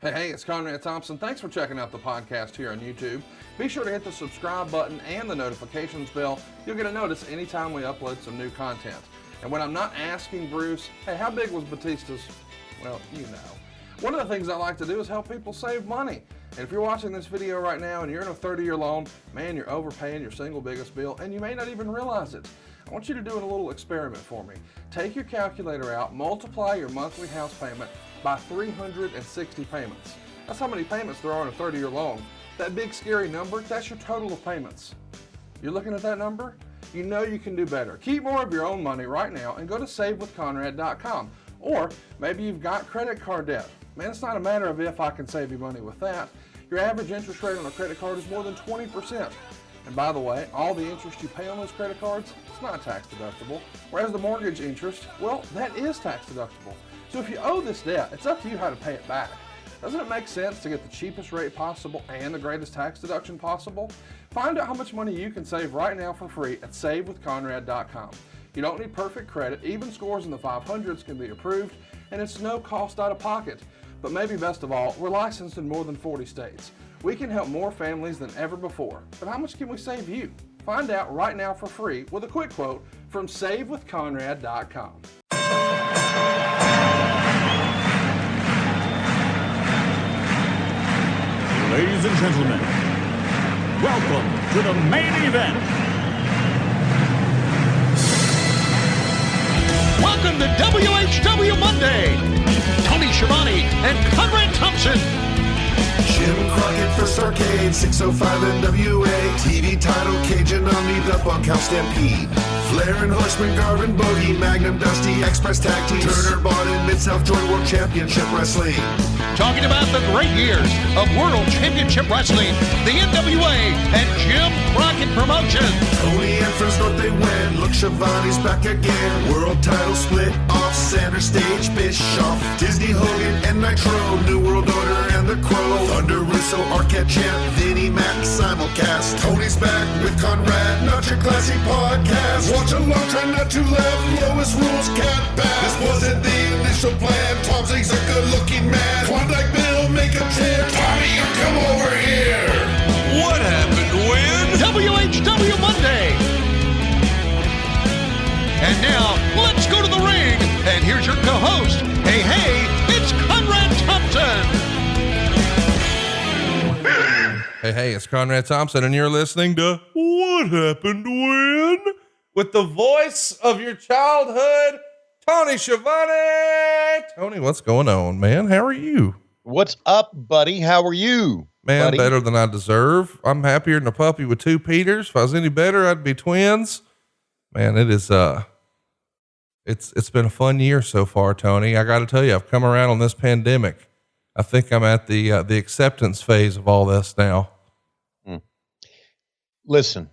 Hey, it's Conrad Thompson. Thanks for checking out the podcast here on YouTube. Be sure to hit the subscribe button and the notifications bell. You'll get a notice anytime we upload some new content. And when I'm not asking Bruce, hey, how big was Batista's? Well, you know. One of the things I like to do is help people save money. And if you're watching this video right now and you're in a 30-year loan, man, you're overpaying your single biggest bill and you may not even realize it. I want you to do a little experiment for me. Take your calculator out, multiply your monthly house payment by 360 payments. That's how many payments there are in a 30-year loan. That big scary number, that's your total of payments. You're looking at that number? You know you can do better. Keep more of your own money right now and go to savewithconrad.com. Or maybe you've got credit card debt. Man, it's not a matter of if I can save you money with that. Your average interest rate on a credit card is more than 20%. And by the way, all the interest you pay on those credit cards, it's not tax deductible. Whereas the mortgage interest, well, that is tax deductible. So if you owe this debt, it's up to you how to pay it back. Doesn't it make sense to get the cheapest rate possible and the greatest tax deduction possible? Find out how much money you can save right now for free at savewithconrad.com. You don't need perfect credit. Even scores in the 500s can be approved, and it's no cost out of pocket. But maybe best of all, we're licensed in more than 40 states. We can help more families than ever before. But how much can we save you? Find out right now for free with a quick quote from savewithconrad.com. Ladies and gentlemen, welcome to the main event. Welcome to WHW Monday. Tony Schiavone and Conrad Thompson. Jim Crockett First Arcade, 605 NWA. TV title, Cajun Omni, the Bunkhouse Stampede. Flair and Horseman, Garvin, Bogey, Magnum, Dusty, Express Tag Team. Turner, Bodden, Mid-South Joint World Championship Wrestling. Talking about the great years of World Championship Wrestling, the NWA, and Jim Crockett Promotions. Tony and Friends North, they win. Look, Schiavone's back again. World title split off, center stage, Bischoff. Disney, Hogan, and Nitro. New World Order and the Crow. Thunder, Russo, Arquette Champ, Vinnie Mac, simulcast. Tony's back with Conrad, not your classy podcast. Watch along, try not to laugh. Lowest rules, cat back. This wasn't the initial plan. Tom Zigg's a good-looking man. Klondike Bill, make a tip. Tommy, you come over here. What happened when? WHW Monday. And now, let's go to the ring. And here's your co-host. Hey, it's Conrad Thompson. Hey, it's Conrad Thompson, and you're listening to What Happened When? With the voice of your childhood, Tony Schiavone. Tony, what's going on, man? How are you? What's up, buddy? How are you? Man, buddy? better than I deserve. I'm happier than a puppy with two Peters. If I was any better, I'd be twins. Man, it is, it's been a fun year so far, Tony. I got to tell you, I've come around on this pandemic. I think I'm at the acceptance phase of all this now. Listen,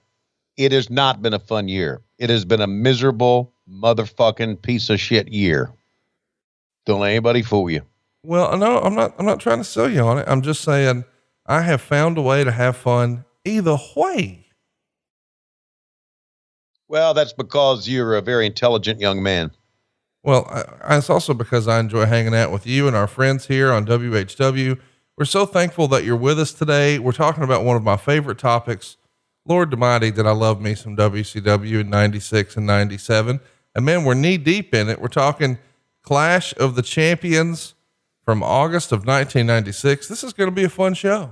it has not been a fun year. It has been a miserable motherfucking piece of shit year. Don't let anybody fool you. Well, no, I'm not trying to sell you on it. I'm just saying I have found a way to have fun either way. Well, that's because you're a very intelligent young man. Well, it's also because I enjoy hanging out with you and our friends here on WHW. We're so thankful that you're with us today. We're talking about one of my favorite topics. Lord Almighty, did I love me some WCW in 96 and 97. And man, we're knee deep in it. We're talking Clash of the Champions from August of 1996. This is going to be a fun show.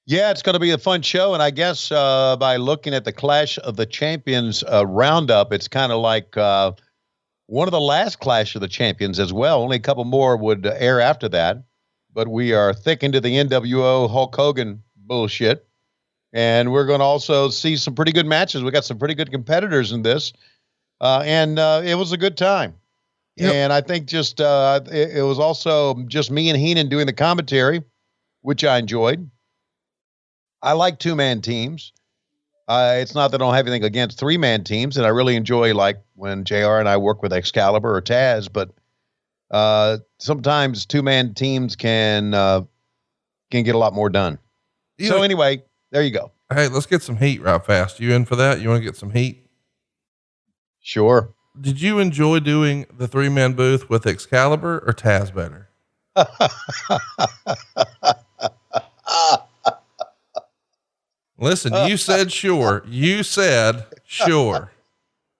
Yeah, it's going to be a fun show. And I guess by looking at the Clash of the Champions roundup, it's kind of like one of the last Clash of the Champions as well. Only a couple more would air after that. But we are thick into the NWO Hulk Hogan bullshit. And we're going to also see some pretty good matches. We got some pretty good competitors in this. And it was a good time. Yep. And I think just it was also just me and Heenan doing the commentary, which I enjoyed. I like two-man teams. It's not that I don't have anything against three-man teams, and I really enjoy like when JR and I work with Excalibur or Taz, but sometimes two-man teams can get a lot more done. So anyway, there you go. Hey, let's get some heat right fast. You in for that? You want to get some heat? Sure. Did you enjoy doing the three-man booth with Excalibur or Taz better? Listen, you said sure. You said sure.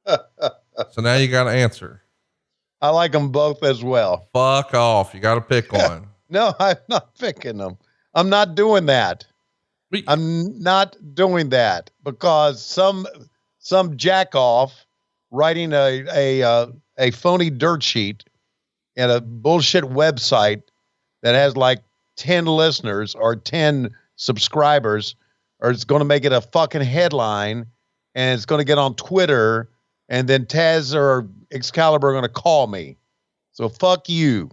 So now you got to answer. I like them both as well. Fuck off. You got to pick one. No, I'm not picking them. I'm not doing that. I'm not doing that because some jack off writing a phony dirt sheet and a bullshit website that has like 10 listeners or 10 subscribers, or it's going to make it a fucking headline and it's going to get on Twitter, and then Taz or Excalibur are going to call me. So fuck you.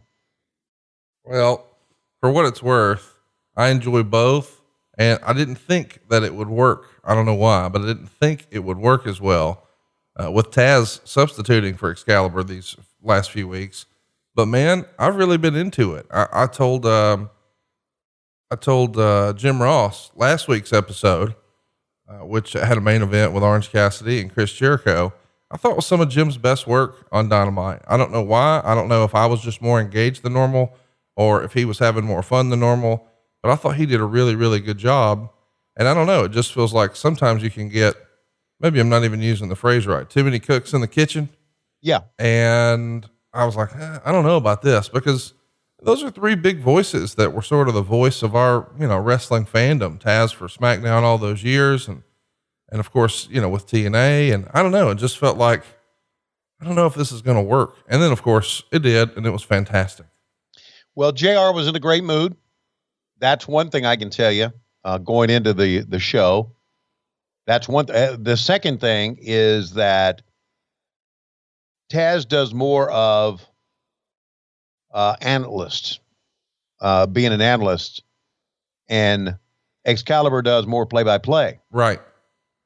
Well, for what it's worth, I enjoy both, and I didn't think that it would work. I don't know why, but I didn't think it would work as well with Taz substituting for Excalibur these last few weeks. But man, I've really been into it. I told Jim Ross last week's episode, which had a main event with Orange Cassidy and Chris Jericho. I thought it was some of Jim's best work on Dynamite. I don't know why. I don't know if I was just more engaged than normal or if he was having more fun than normal, but I thought he did a really, really good job. And I don't know, it just feels like sometimes you can get, maybe I'm not even using the phrase right, too many cooks in the kitchen. Yeah. And I was like, I don't know about this, because those are three big voices that were sort of the voice of our, wrestling fandom. Taz for SmackDown all those years. And of course, with TNA, and I don't know, it just felt like, I don't know if this is going to work. And then of course it did. And it was fantastic. Well, JR was in a great mood. That's one thing I can tell you, going into the show. That's one. The second thing is that Taz does more of analyst, being an analyst, and Excalibur does more play-by-play. Right.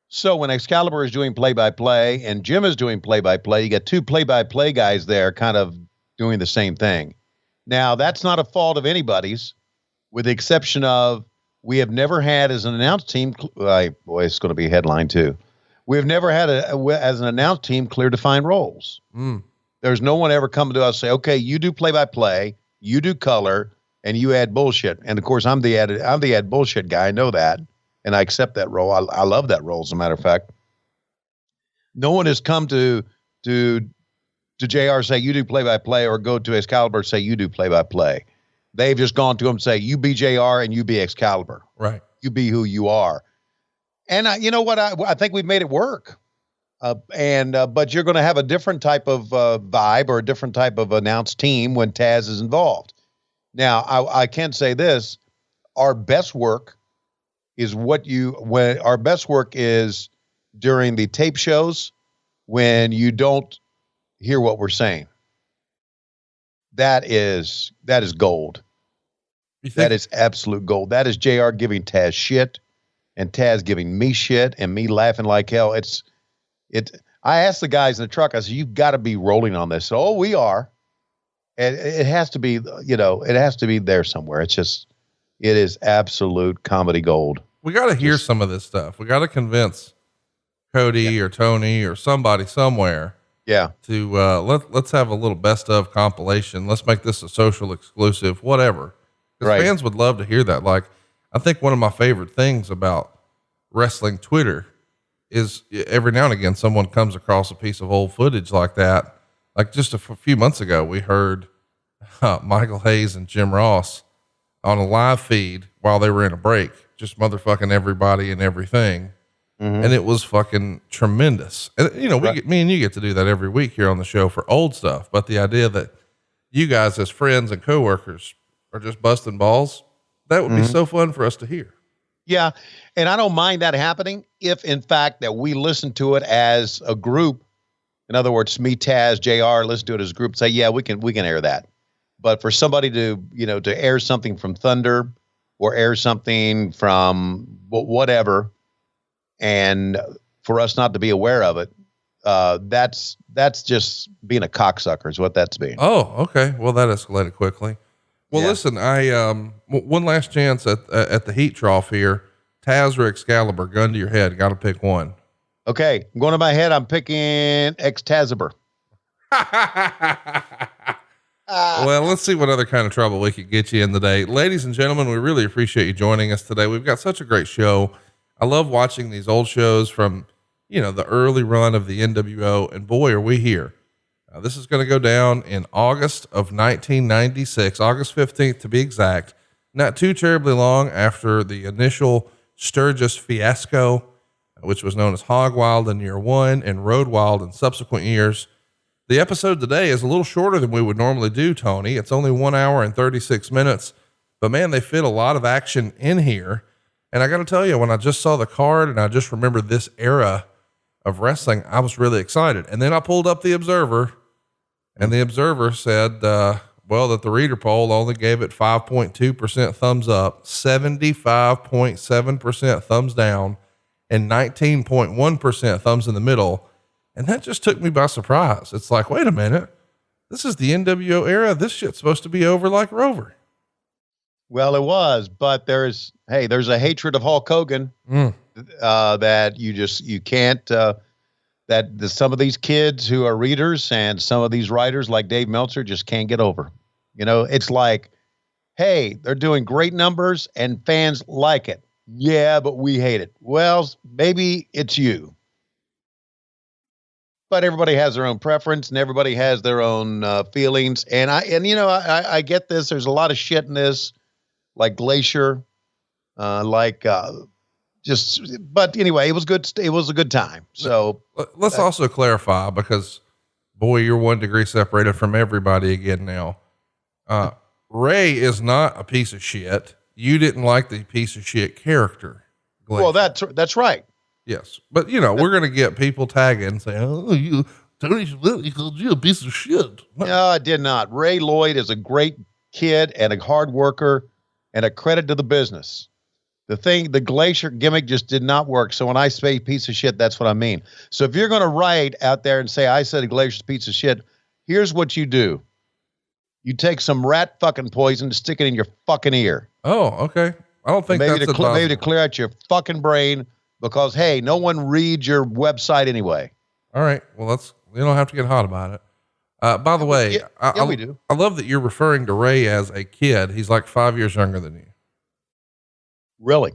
So when Excalibur is doing play-by-play and Jim is doing play-by-play, you got two play-by-play guys there kind of doing the same thing. Now, that's not a fault of anybody's, with the exception of we have never had as an announced team, boy, it's going to be a headline too. We have never had as an announced team clear defined roles. There's no one ever come to us and say, okay, you do play-by-play, you do color, and you add bullshit. And of course, I'm the add bullshit guy. I know that, and I accept that role. I love that role, as a matter of fact. No one has come to JR say you do play-by-play, or go to Excalibur say you do play-by-play. They've just gone to him and say you be JR and you be Excalibur. Right. You be who you are. And you know what? I think we've made it work. But you're going to have a different type of vibe or a different type of announced team when Taz is involved. Now, I can say this: our best work is our best work is during the tape shows when you don't hear what we're saying. That is gold. That is absolute gold. That is JR giving Taz shit and Taz giving me shit and me laughing like hell. I asked the guys in the truck, I said, you've got to be rolling on this. Oh, we are. And it has to be, it has to be there somewhere. It is absolute comedy gold. We got to hear some of this stuff. We got to convince Cody or Tony or somebody somewhere. Yeah. To, let's have a little best of compilation. Let's make this a social exclusive, whatever. Because fans would love to hear that. Like, I think one of my favorite things about wrestling Twitter is every now and again, someone comes across a piece of old footage like that. Like just a few months ago, we heard Michael Hayes and Jim Ross on a live feed while they were in a break, just motherfucking everybody and everything. Mm-hmm. And it was fucking tremendous. And me and you get to do that every week here on the show for old stuff. But the idea that you guys as friends and coworkers are just busting balls, that would be so fun for us to hear. Yeah. And I don't mind that happening if in fact that we listen to it as a group. In other words, me, Taz, JR, listen to it as a group, say, yeah, we can air that. But for somebody to air something from Thunder or air something from whatever, and for us not to be aware of it, that's just being a cocksucker is what that's being. Oh, okay. Well, that escalated quickly. Well, listen, one last chance at the heat trough here. Taz or Excalibur, gun to your head. Got to pick one. Okay. I'm going to my head. I'm picking Excalibur. Well, let's see what other kind of trouble we could get you in today. Ladies and gentlemen, we really appreciate you joining us today. We've got such a great show. I love watching these old shows from, the early run of the NWO, and boy, are we here. This is going to go down in August of 1996, August 15th to be exact. Not too terribly long after the initial Sturgis fiasco, which was known as Hog Wild in year 1 and Road Wild in subsequent years. The episode today is a little shorter than we would normally do, Tony. It's only 1 hour and 36 minutes, but man, they fit a lot of action in here. And I got to tell you, when I just saw the card and I just remembered this era of wrestling, I was really excited. And then I pulled up the Observer, and the Observer said, that the reader poll only gave it 5.2% thumbs up, 75.7% thumbs down, and 19.1% thumbs in the middle. And that just took me by surprise. It's like, wait a minute, this is the NWO era. This shit's supposed to be over like Rover. Well, it was, but there's a hatred of Hulk Hogan, that you can't, some of these kids who are readers and some of these writers like Dave Meltzer just can't get over. It's like, hey, they're doing great numbers and fans like it. Yeah, but we hate it. Well, maybe it's you. But everybody has their own preference and everybody has their own feelings. And I get this. There's a lot of shit in this, like Glacier, but anyway, it was good. It was a good time. So let's also clarify, because boy, you're 1 degree separated from everybody again now. Ray is not a piece of shit. You didn't like the piece of shit character. Glacier. Well, that's right. Yes. But we're going to get people tagging and saying, oh, Tony called you a piece of shit. No, I did not. Ray Lloyd is a great kid and a hard worker and a credit to the business. The Glacier gimmick just did not work. So when I say piece of shit, that's what I mean. So if you're going to write out there and say, I said a Glacier's a piece of shit, here's what you do. You take some rat fucking poison, stick it in your fucking ear. Oh, okay. I don't think maybe that's maybe to clear out your fucking brain, because hey, no one reads your website anyway. All right. Well, you don't have to get hot about it. By the way, we do. I love that you're referring to Ray as a kid. He's like 5 years younger than you. Really?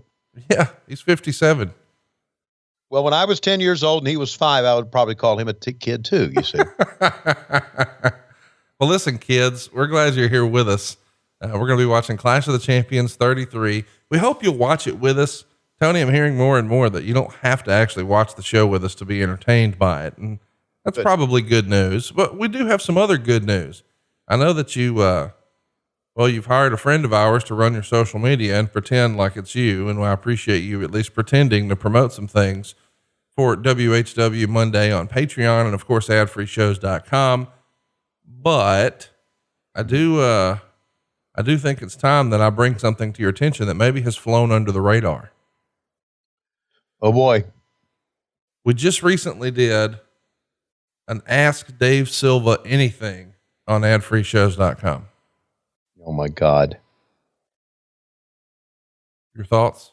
Yeah. He's 57. Well, when I was 10 years old and he was 5, I would probably call him a kid too, you see. Well, listen, kids, we're glad you're here with us. We're going to be watching Clash of the Champions 33. We hope you'll watch it with us. Tony, I'm hearing more and more that you don't have to actually watch the show with us to be entertained by it. And that's probably good news, but we do have some other good news. I know that you've hired a friend of ours to run your social media and pretend like it's you. And I appreciate you at least pretending to promote some things for WHW Monday on Patreon and of course, adfreeshows.com. But I do think it's time that I bring something to your attention that maybe has flown under the radar. Oh boy. We just recently did an Ask Dave Silva Anything on adfreeshows.com. Oh my God. Your thoughts?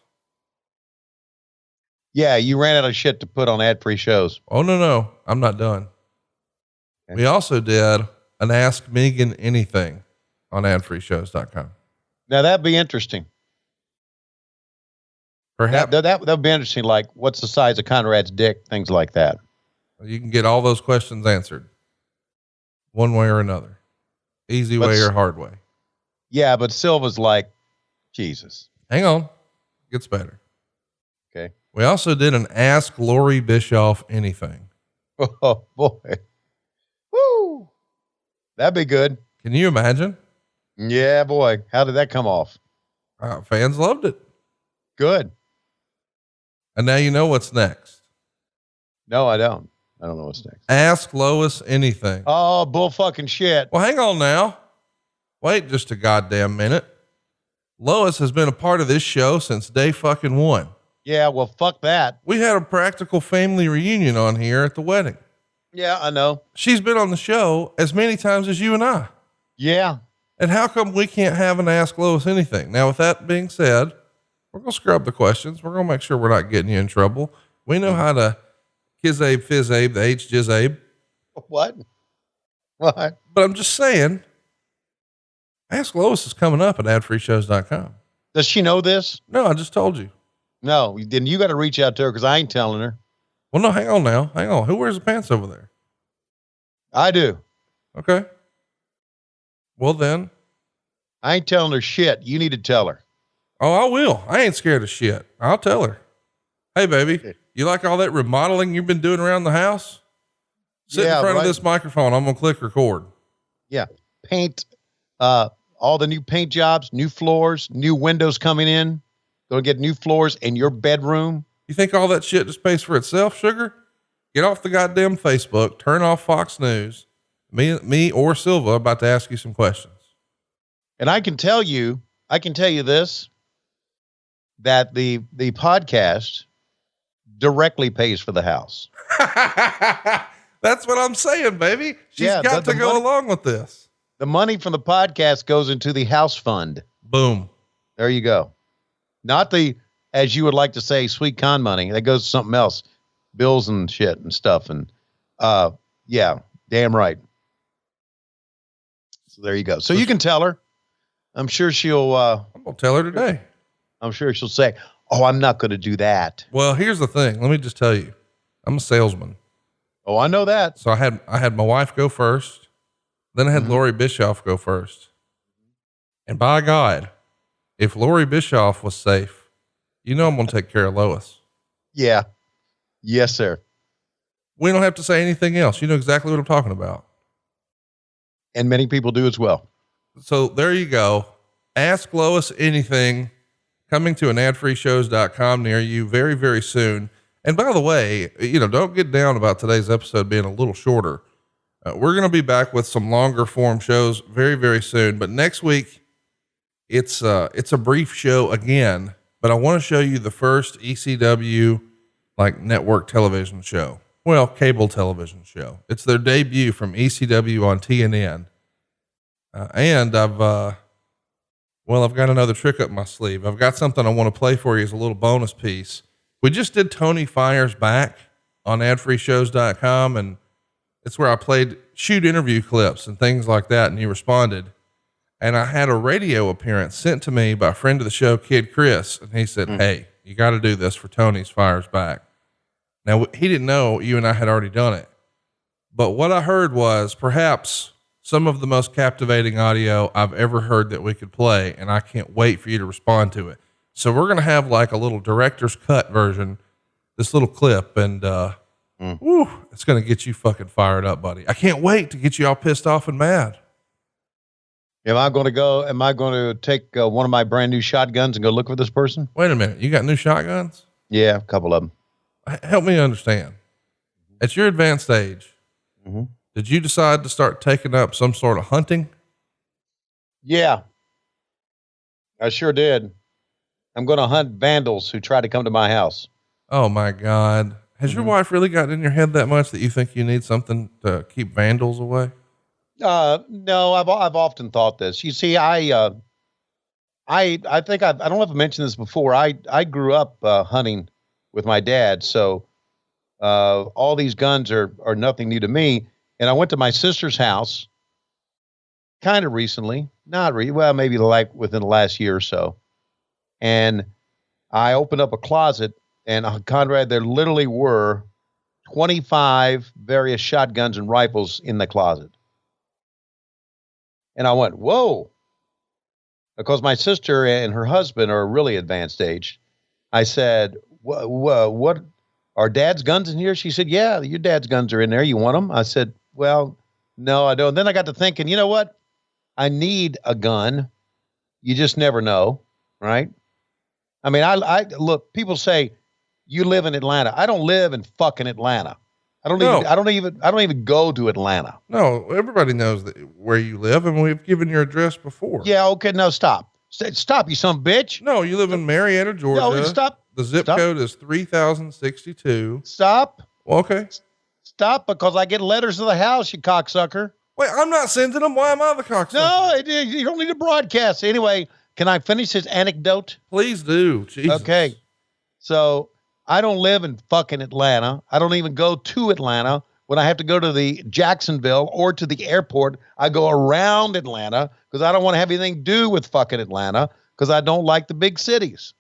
Yeah. You ran out of shit to put on ad-free shows. Oh, no, I'm not done. Okay. We also did an Ask Megan Anything on adfreeshows.com. Now that'd be interesting. Perhaps that'd be interesting. Like, what's the size of Conrad's dick? Things like that. You can get all those questions answered one way or another, easy way or hard way. Yeah. But Silva's like, Jesus. Hang on. Gets better. Okay. We also did an Ask Lori Bischoff Anything. Oh boy. Woo. That'd be good. Can you imagine? Yeah, boy. How did that come off? Fans loved it. Good. And now you know what's next. No, I don't. I don't know what's next. Ask Lois Anything. Oh, bull fucking shit. Well, hang on now. Wait just a goddamn minute. Lois has been a part of this show since day fucking one. Yeah, well, fuck that. We had a practical family reunion on here at the wedding. Yeah, I know. She's been on the show as many times as you and I. Yeah. And how come we can't have an Ask Lois Anything? Now, with that being said, we're going to scrub the questions. We're going to make sure we're not getting you in trouble. We know how to kizabe, fizabe, the H jizabe. What? What? But I'm just saying, Ask Lois is coming up at adfreeshows.com. Does she know this? No, I just told you. No, then you got to reach out to her because I ain't telling her. Well, no, hang on now. Hang on. Who wears the pants over there? I do. Okay. Well, then. I ain't telling her shit. You need to tell her. Oh, I will. I ain't scared of shit. I'll tell her. Hey, baby, you like all that remodeling you've been doing around the house? Sit in front of this microphone. I'm going to click record. Yeah. Paint, all the new paint jobs, new floors, new windows coming in. Going to get new floors in your bedroom. You think all that shit just pays for itself, sugar? Get off the goddamn Facebook, turn off Fox News. Me or Silva about to ask you some questions. And I can tell you this, that the podcast directly pays for the house. That's what I'm saying, baby. She's got to go along with this. The money from the podcast goes into the house fund. Boom. There you go. Not the, as you would like to say, sweet con money. That goes to something else. Bills and shit and stuff. And, yeah, damn right. So there you go. So you can tell her. I'm sure she'll, I'm going to tell her today. I'm sure she'll say, oh, I'm not going to do that. Well, here's the thing. Let me just tell you, I'm a salesman. Oh, I know that. So I had my wife go first. Then I had Lori Bischoff go first. And by God, if Lori Bischoff was safe, I'm going to take care of Lois. Yeah. Yes, sir. We don't have to say anything else. You know exactly what I'm talking about. And many people do as well. So there you go. Ask Lois anything, coming to an adfreeshows.com near you very, very soon. And by the way, don't get down about today's episode being a little shorter. We're going to be back with some longer form shows very, very soon, but next week it's a brief show again, but I want to show you the first ECW network television show. Well, cable television show. It's their debut from ECW on TNN. And I've got another trick up my sleeve. I've got something I want to play for you as a little bonus piece. We just did Tony Fires Back on adfreeshows.com, and it's where I played shoot interview clips and things like that. And you responded, and I had a radio appearance sent to me by a friend of the show, Kid Chris. And he said, hey, you got to do this for Tony's Fires Back. Now he didn't know you and I had already done it, but what I heard was perhaps some of the most captivating audio I've ever heard that we could play. And I can't wait for you to respond to it. So we're going to have a little director's cut version, this little clip, and, it's going to get you fucking fired up, buddy. I can't wait to get you all pissed off and mad. Am I going to take one of my brand new shotguns and go look for this person? Wait a minute. You got new shotguns? Yeah, a couple of them. Help me understand. At your advanced age, did you decide to start taking up some sort of hunting? Yeah, I sure did. I'm going to hunt vandals who try to come to my house. Oh my God. Has your wife really gotten in your head that much that you think you need something to keep vandals away? No, I've often thought this. You see, I think I don't know if I mentioned this before. I grew up hunting with my dad. So, all these guns are nothing new to me. And I went to my sister's house kind of recently, maybe within the last year or so. And I opened up a closet, and Conrad, there literally were 25 various shotguns and rifles in the closet. And I went, whoa, because my sister and her husband are really advanced age. I said, what are dad's guns in here? She said, yeah, your dad's guns are in there. You want them? I said, well, no, I don't. Then I got to thinking, you know what? I need a gun. You just never know. Right. I mean, I look, people say you live in Atlanta. I don't live in fucking Atlanta. I don't even go to Atlanta. No, everybody knows where you live, and we've given your address before. Yeah. Okay. No, stop, you son of a bitch. No, you live in Marietta, Georgia. No, stop. The zip code is 3062. Stop. Well, okay. Stop, because I get letters to the house, you cocksucker. Wait, I'm not sending them. Why am I the cocksucker? No, you don't need to broadcast. Anyway, can I finish this anecdote? Please do. Jesus. Okay. So I don't live in fucking Atlanta. I don't even go to Atlanta. when I have to go to the Jacksonville or to the airport, I go around Atlanta because I don't want to have anything to do with fucking Atlanta because I don't like the big cities.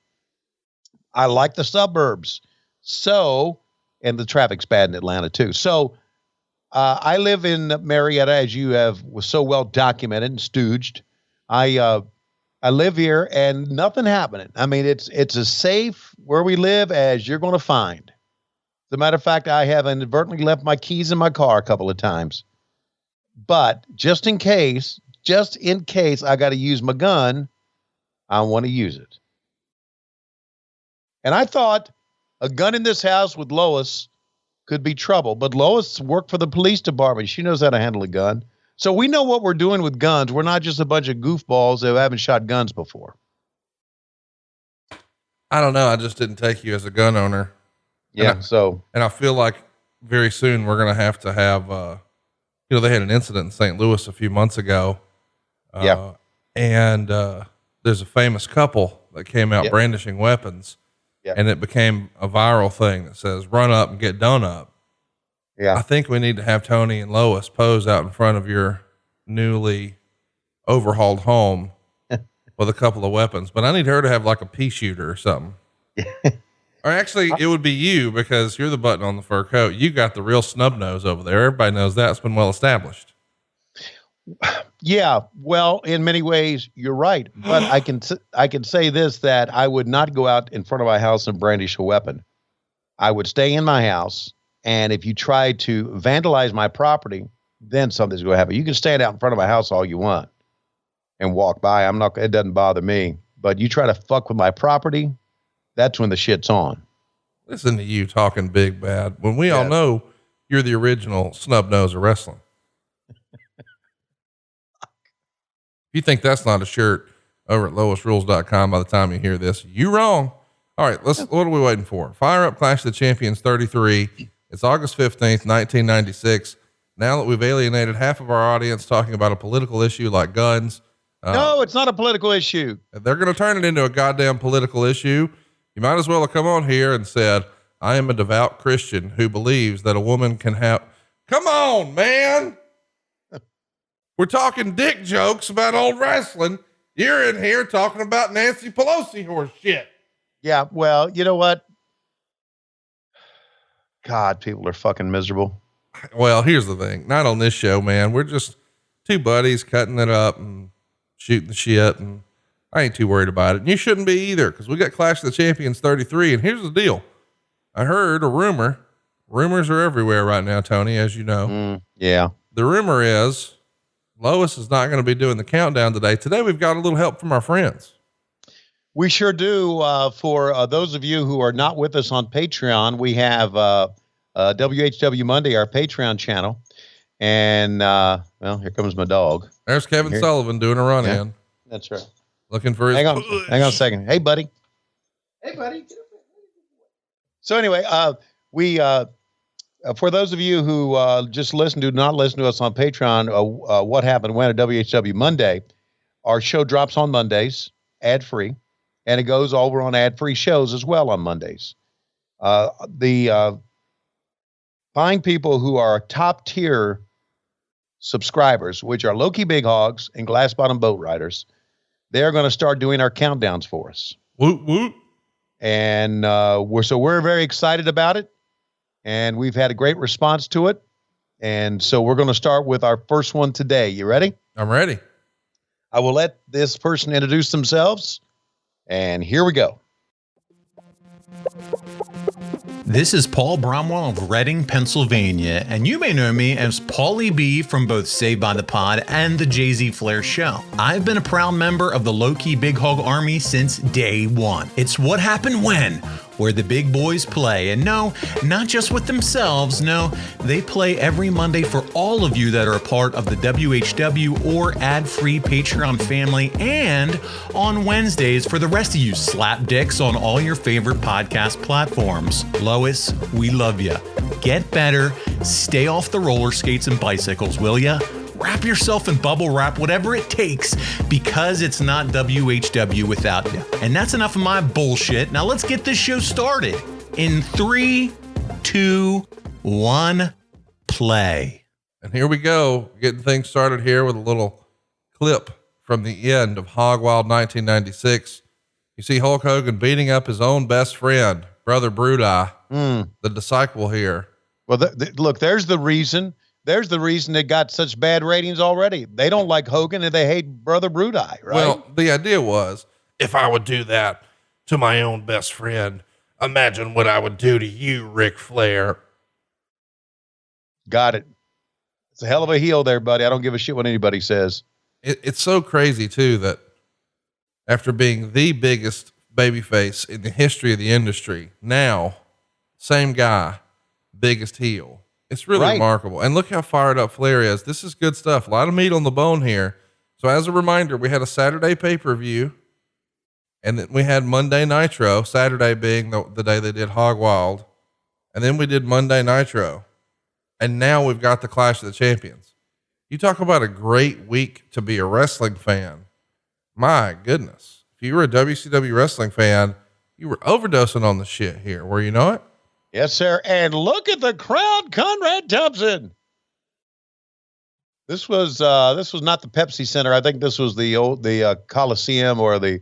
I like the suburbs. So, and the traffic's bad in Atlanta too. So, I live in Marietta, as you was so well documented and stooged. I live here and nothing happening. I mean, it's as safe where we live as you're going to find. As a matter of fact, I have inadvertently left my keys in my car a couple of times. But just in case I got to use my gun, I want to use it. And I thought a gun in this house with Lois could be trouble. But Lois worked for the police department. She knows how to handle a gun. So we know what we're doing with guns. We're not just a bunch of goofballs that haven't shot guns before. I don't know. I just didn't take you as a gun owner. Yeah. And I feel like very soon we're going to have, they had an incident in St. Louis a few months ago. And there's a famous couple that came out brandishing weapons. Yeah. And it became a viral thing that says, run up and get done up. Yeah. I think we need to have Tony and Lois pose out in front of your newly overhauled home with a couple of weapons, but I need her to have like a pea shooter or something. Or actually it would be you because you're the button on the fur coat. You got the real snub nose over there. Everybody knows that. It's been well established. Yeah. Well, in many ways you're right, but I can say this, that I would not go out in front of my house and brandish a weapon. I would stay in my house. And if you try to vandalize my property, then something's going to happen. You can stand out in front of my house all you want and walk by. It doesn't bother me, but you try to fuck with my property, that's when the shit's on. Listen to you talking big bad when we all know you're the original snub nose of wrestling. If you think that's not a shirt over at LoisRules.com by the time you hear this, you wrong. All right, what are we waiting for? Fire up Clash of the Champions 33. It's August 15th, 1996. Now that we've alienated half of our audience talking about a political issue like guns. No, it's not a political issue. They're going to turn it into a goddamn political issue. You might as well have come on here and said, I am a devout Christian who believes that a woman can have, come on, man. We're talking dick jokes about old wrestling. You're in here talking about Nancy Pelosi horse shit. Yeah. Well, you know what? God, people are fucking miserable. Well, here's the thing. Not on this show, man. We're just two buddies cutting it up and shooting the shit. And I ain't too worried about it. And you shouldn't be either. Cause we got Clash of the Champions 33. And here's the deal. I heard a rumor. Rumors are everywhere right now, Tony, as you know. Yeah. The rumor is Lois is not going to be doing the countdown today. Today, we've got a little help from our friends. We sure do. For those of you who are not with us on Patreon, we have WHW Monday, our Patreon channel. And, well, here comes my dog. There's Kevin Sullivan doing a run in. That's right. Looking for his Hang on a second. Hey, buddy. So anyway, for those of you who just do not listen to us on Patreon, what happened when at WHW Monday, our show drops on Mondays, ad-free, and it goes over on ad-free shows as well on Mondays. The fine people who are top tier subscribers, which are Low-Key Big Hogs and Glass Bottom Boat Riders, they're going to start doing our countdowns for us. Whoop, whoop. And we're very excited about it. And we've had a great response to it. And so we're going to start with our first one today. You ready? I'm ready. I will let this person introduce themselves. And here we go. This is Paul Bromwell of Reading, Pennsylvania, and you may know me as Paulie B from both Saved by the Pod and the Jay-Z Flair Show. I've been a proud member of the Low-Key Big Hog Army since day one. It's what happened when, where the big boys play. And no, not just with themselves. No, they play every Monday for all of you that are a part of the WHW or ad-free Patreon family, and on Wednesdays for the rest of you slap dicks on all your favorite podcast platforms. Lois, we love you. Get better. Stay off the roller skates and bicycles, will ya? Wrap yourself in bubble wrap, whatever it takes, because it's not WHW without you. And that's enough of my bullshit. Now let's get this show started. In 3, 2, 1, play. And here we go, getting things started here with a little clip from the end of Hog Wild 1996. You see Hulk Hogan beating up his own best friend, Brother Brudi, the disciple here. Well, look, there's the reason. There's the reason it got such bad ratings already. They don't like Hogan and they hate Brother Brudi, right? Well, the idea was, if I would do that to my own best friend, imagine what I would do to you, Ric Flair. Got it. It's a hell of a heel there, buddy. I don't give a shit what anybody says. It's so crazy too, that after being the biggest babyface in the history of the industry, now same guy, biggest heel. It's really remarkable. And look how fired up Flair is. This is good stuff. A lot of meat on the bone here. So as a reminder, we had a Saturday pay-per-view, and then we had Monday Nitro, Saturday being the day they did Hog Wild. And then we did Monday Nitro. And now we've got the Clash of the Champions. You talk about a great week to be a wrestling fan. My goodness. If you were a WCW wrestling fan, you were overdosing on the shit here. Were you not? Yes, sir. And look at the crowd, Conrad Thompson. This was not the Pepsi Center. I think this was the Coliseum or the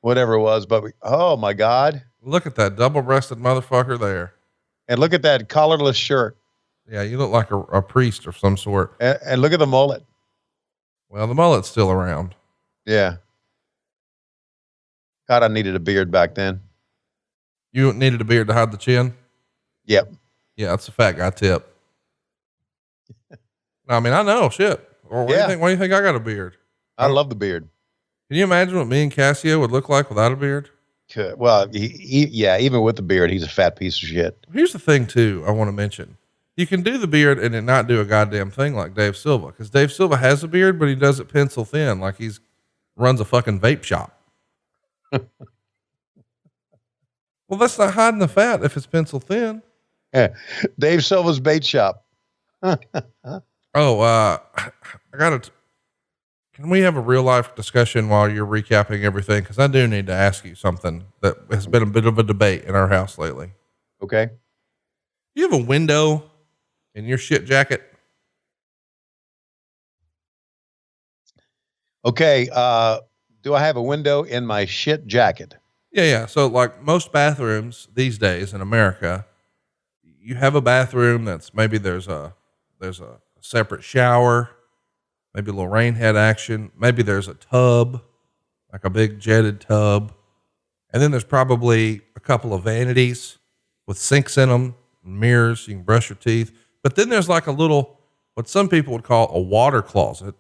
whatever it was, but oh my God. Look at that double-breasted motherfucker there. And look at that collarless shirt. Yeah. You look like a priest of some sort. And look at the mullet. Well, the mullet's still around. Yeah. God, I needed a beard back then. You needed a beard to hide the chin? Yep. Yeah, that's a fat guy tip. I mean, I know shit. Or what do you think? Why do you think I got a beard? I love the beard. Can you imagine what me and Cassio would look like without a beard? Well, even with the beard, he's a fat piece of shit. Here's the thing too. I want to mention, you can do the beard and then not do a goddamn thing like Dave Silva. Cause Dave Silva has a beard, but he does it pencil thin. Like runs a fucking vape shop. Well, that's not hiding the fat if it's pencil thin. Yeah. Dave Silva's bait shop. Can we have a real life discussion while you're recapping everything? Cause I do need to ask you something that has been a bit of a debate in our house lately. Okay. You have a window in your shit jacket? Okay. Do I have a window in my shit jacket? Yeah. So like most bathrooms these days in America, you have a bathroom that's maybe there's a separate shower, maybe a little rain head action. Maybe there's a tub, like a big jetted tub. And then there's probably a couple of vanities with sinks in them, mirrors, so you can brush your teeth. But then there's like a little, what some people would call a water closet.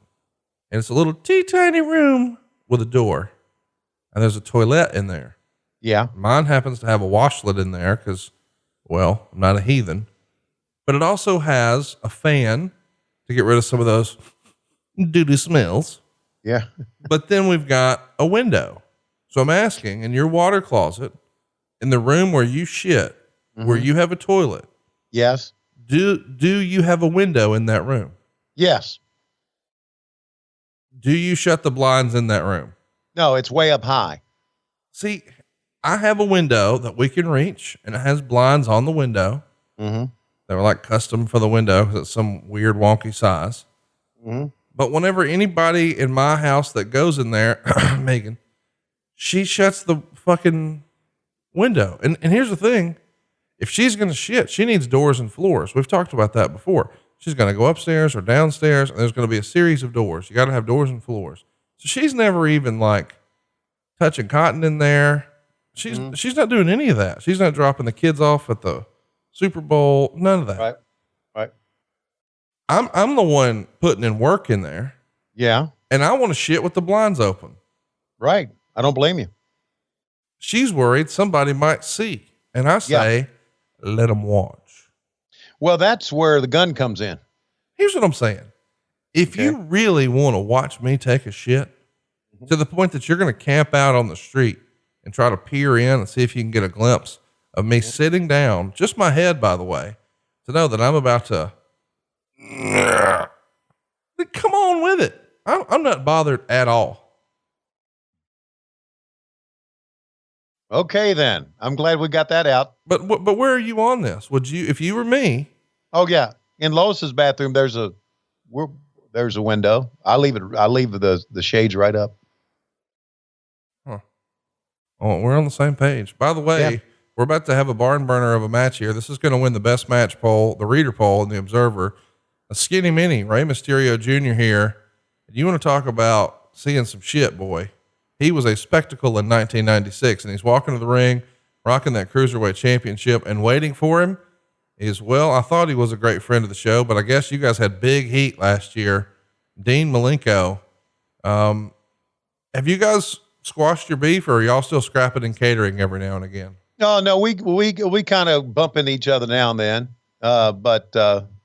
And it's a little tiny room with a door. And there's a toilet in there. Yeah. Mine happens to have a washlet in there because, well, I'm not a heathen. But it also has a fan to get rid of some of those doo-doo smells. Yeah. But then we've got a window. So I'm asking, in your water closet, in the room where you shit, where you have a toilet. Yes. Do you have a window in that room? Yes. Do you shut the blinds in that room? No, it's way up high. See, I have a window that we can reach and it has blinds on the window. Mm-hmm. They were like custom for the window because it's some weird wonky size. Mm-hmm. But whenever anybody in my house that goes in there, Megan, she shuts the fucking window. And here's the thing. If she's going to shit, she needs doors and floors. We've talked about that before. She's going to go upstairs or downstairs and there's going to be a series of doors. You got to have doors and floors. So she's never even like touching cotton in there. She's not doing any of that. She's not dropping the kids off at the Super Bowl. None of that. Right. I'm the one putting in work in there. Yeah. And I want to shit with the blinds open. Right. I don't blame you. She's worried somebody might see. And I say, let them watch. Well, that's where the gun comes in. Here's what I'm saying. If you really want to watch me take a shit to the point that you're going to camp out on the street and try to peer in and see if you can get a glimpse of me sitting down, just my head, by the way, to know that I'm about to come on with it. I'm not bothered at all. Okay, then. I'm glad we got that out. But where are you on this? Would you, if you were me? Oh yeah. in Lois's bathroom, there's a window. I leave the shades right up. Huh. Oh, we're on the same page. By the way, we're about to have a barn burner of a match here. This is going to win the best match poll, the reader poll and the Observer. A skinny mini, Rey Mysterio Jr. here. You want to talk about seeing some shit, boy. He was a spectacle in 1996 and he's walking to the ring, rocking that Cruiserweight Championship, and waiting for him is, well, I thought he was a great friend of the show, but I guess you guys had big heat last year. Dean Malenko. Have you guys squashed your beef, or are y'all still scrapping and catering every now and again? No, we kind of bump into each other now and then. But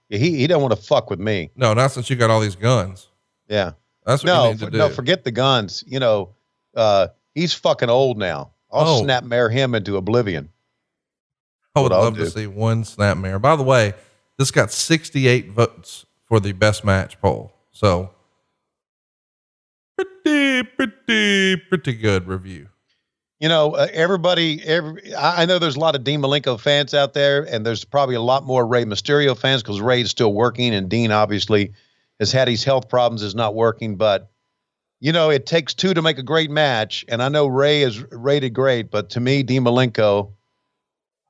he don't want to fuck with me. No, not since you got all these guns. Yeah. That's what you need to do. No, forget the guns. He's fucking old now. I'll snapmare him into oblivion. I would love to see one snapmare. By the way, this got 68 votes for the best match poll. So pretty good review. I know there's a lot of Dean Malenko fans out there, and there's probably a lot more Rey Mysterio fans because Rey is still working, and Dean obviously has had his health problems, is not working. But, it takes two to make a great match, and I know Rey is rated great, but to me, Dean Malenko,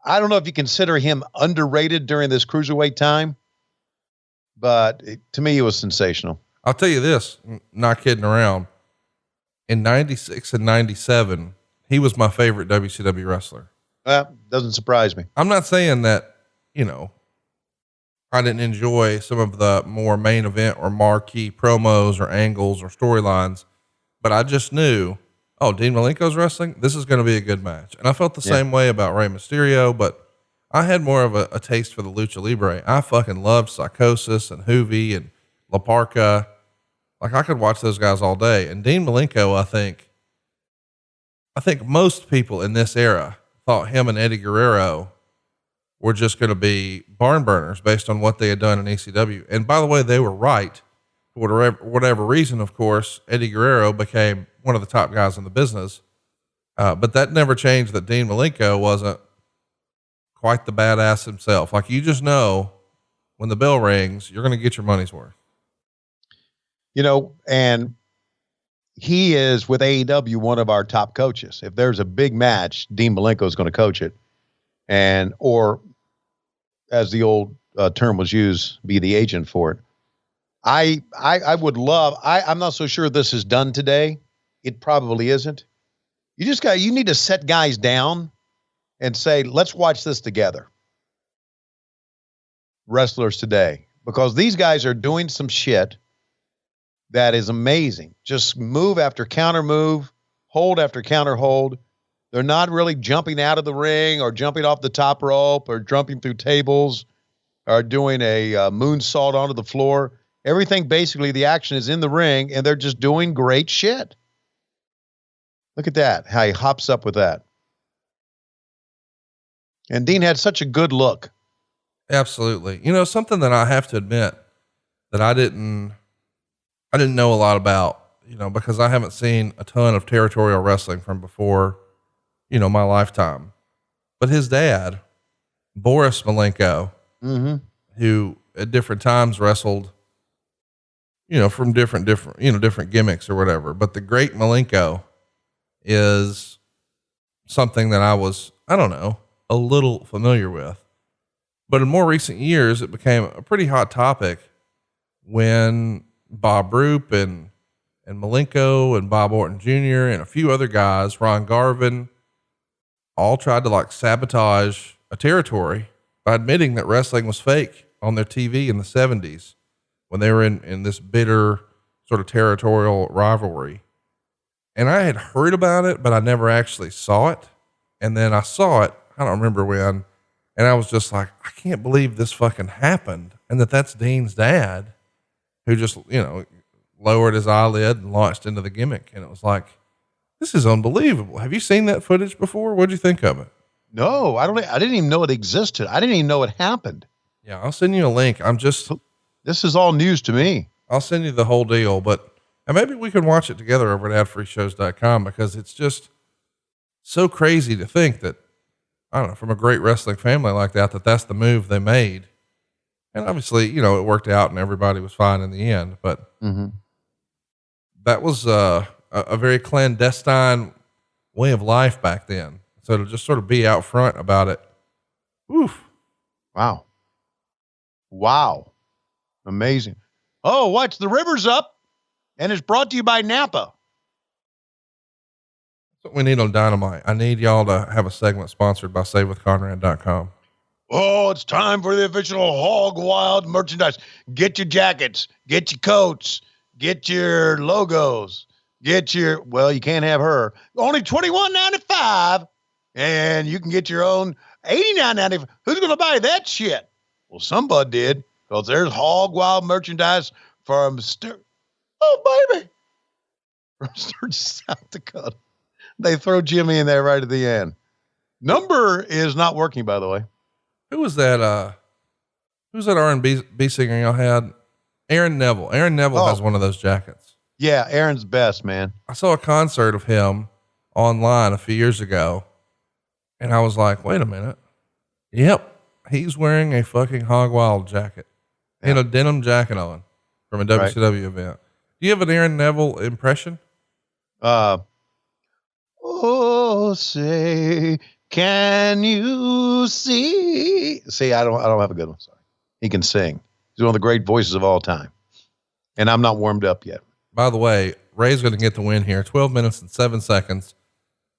I don't know if you consider him underrated during this cruiserweight time, but to me, it was sensational. I'll tell you this, not kidding around. In 96 and 97, he was my favorite WCW wrestler. Doesn't surprise me. I'm not saying that, I didn't enjoy some of the more main event or marquee promos or angles or storylines, but I just knew, Dean Malenko's wrestling, this is going to be a good match. And I felt the same way about Rey Mysterio, but I had more of a taste for the Lucha Libre. I fucking loved Psychosis and Hoovy and La Parca. Like, I could watch those guys all day. And Dean Malenko, I think most people in this era thought him and Eddie Guerrero were just going to be barn burners based on what they had done in ECW. And by the way, they were right. For whatever reason, of course, Eddie Guerrero became one of the top guys in the business. But that never changed that Dean Malenko wasn't quite the badass himself. Like, you just know when the bell rings, you're going to get your money's worth. And he is, with AEW, one of our top coaches. If there's a big match, Dean Malenko is going to coach it. Or as the old term was used, be the agent for it. I would love, I'm not so sure this is done today. It probably isn't. You need to set guys down and say, let's watch this together. Wrestlers today, because these guys are doing some shit that is amazing. Just move after counter move, hold after counter hold. They're not really jumping out of the ring or jumping off the top rope or jumping through tables or doing a moonsault onto the floor. Everything, basically, the action is in the ring, and they're just doing great shit. Look at that, how he hops up with that. And Dean had such a good look. Absolutely. Something that I have to admit that I didn't know a lot about, because I haven't seen a ton of territorial wrestling from before, my lifetime. But his dad, Boris Malenko, who at different times wrestled, from different gimmicks or whatever. But the great Malenko is something that I was, a little familiar with. But in more recent years, it became a pretty hot topic when Bob Roop and Malenko and Bob Orton Jr. and a few other guys, Ron Garvin, all tried to sabotage a territory by admitting that wrestling was fake on their TV in the 70s when they were in this bitter sort of territorial rivalry. And I had heard about it, but I never actually saw it. And then I saw it, I don't remember when, and I was just like, I can't believe this fucking happened. And that's Dean's dad, who just, lowered his eyelid and launched into the gimmick. And it was like, this is unbelievable. Have you seen that footage before? What'd you think of it? No, I didn't even know it existed. I didn't even know it happened. Yeah. I'll send you a link. This is all news to me. I'll send you the whole deal, and maybe we can watch it together over at adfreeshows.com, because it's just so crazy to think that, I don't know, from a great wrestling family like that, that's the move they made. And obviously, you know, it worked out and everybody was fine in the end, but that was a very clandestine way of life back then. So to just sort of be out front about it. Oof. Wow. Wow. Amazing. Oh, watch, the river's up, and it's brought to you by Napa. That's what we need on Dynamite. I need y'all to have a segment sponsored by SaveWithConrad.com. Oh, it's time for the official Hog Wild merchandise. Get your jackets, get your coats, get your logos, get your, well, you can't have her. Only $21.95, and you can get your own $89.95. Who's going to buy that shit? Well, somebody did, because there's Hog Wild merchandise from oh, baby, from Sturgis, South Dakota. They throw Jimmy in there right at the end. Number is not working, by the way. Who was that? Who's that R&B singer y'all had? Aaron Neville. Aaron Neville has one of those jackets. Yeah. Aaron's best, man. I saw a concert of him online a few years ago, and I was like, wait a minute. Yep. He's wearing a fucking Hog Wild jacket and a denim jacket on from a WCW event. Do you have an Aaron Neville impression? Oh, say, can you see? See, I don't have a good one. Sorry. He can sing. He's one of the great voices of all time. And I'm not warmed up yet. By the way, Ray's going to get the win here. 12 minutes and 7 seconds.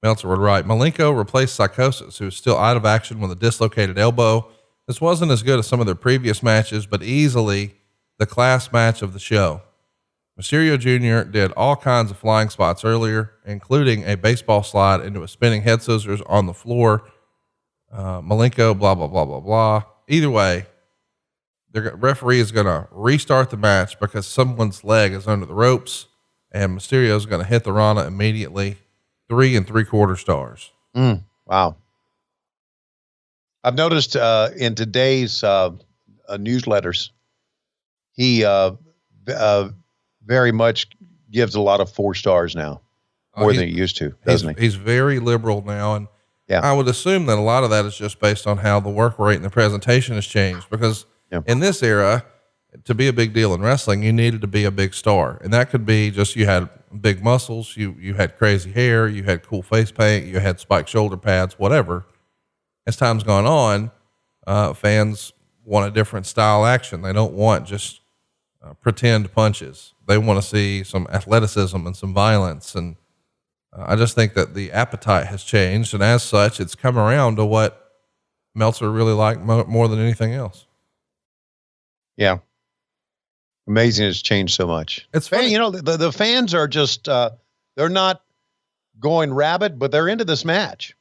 Meltzer would write, Malenko replaced Psychosis, who is still out of action with a dislocated elbow. This wasn't as good as some of their previous matches, but easily the class match of the show. Mysterio Jr. did all kinds of flying spots earlier, including a baseball slide into a spinning head scissors on the floor. Malenko, blah, blah, blah, blah, blah. Either way, the referee is going to restart the match because someone's leg is under the ropes, and Mysterio is going to hit the Rana immediately. 3 3/4 stars. Wow. I've noticed in today's newsletters, he very much gives a lot of 4 stars now, more than he used to, doesn't he? He's very liberal now, and I would assume that a lot of that is just based on how the work rate and the presentation has changed, because in this era, to be a big deal in wrestling, you needed to be a big star. And that could be just, you had big muscles, you had crazy hair, you had cool face paint, you had spiked shoulder pads, whatever. As time's gone on, fans want a different style action. They don't want just pretend punches. They want to see some athleticism and some violence. And I just think that the appetite has changed. And as such, it's come around to what Meltzer really liked more than anything else. Yeah. Amazing. It's changed so much. It's funny. You know, the fans are just, they're not going rabid, but they're into this match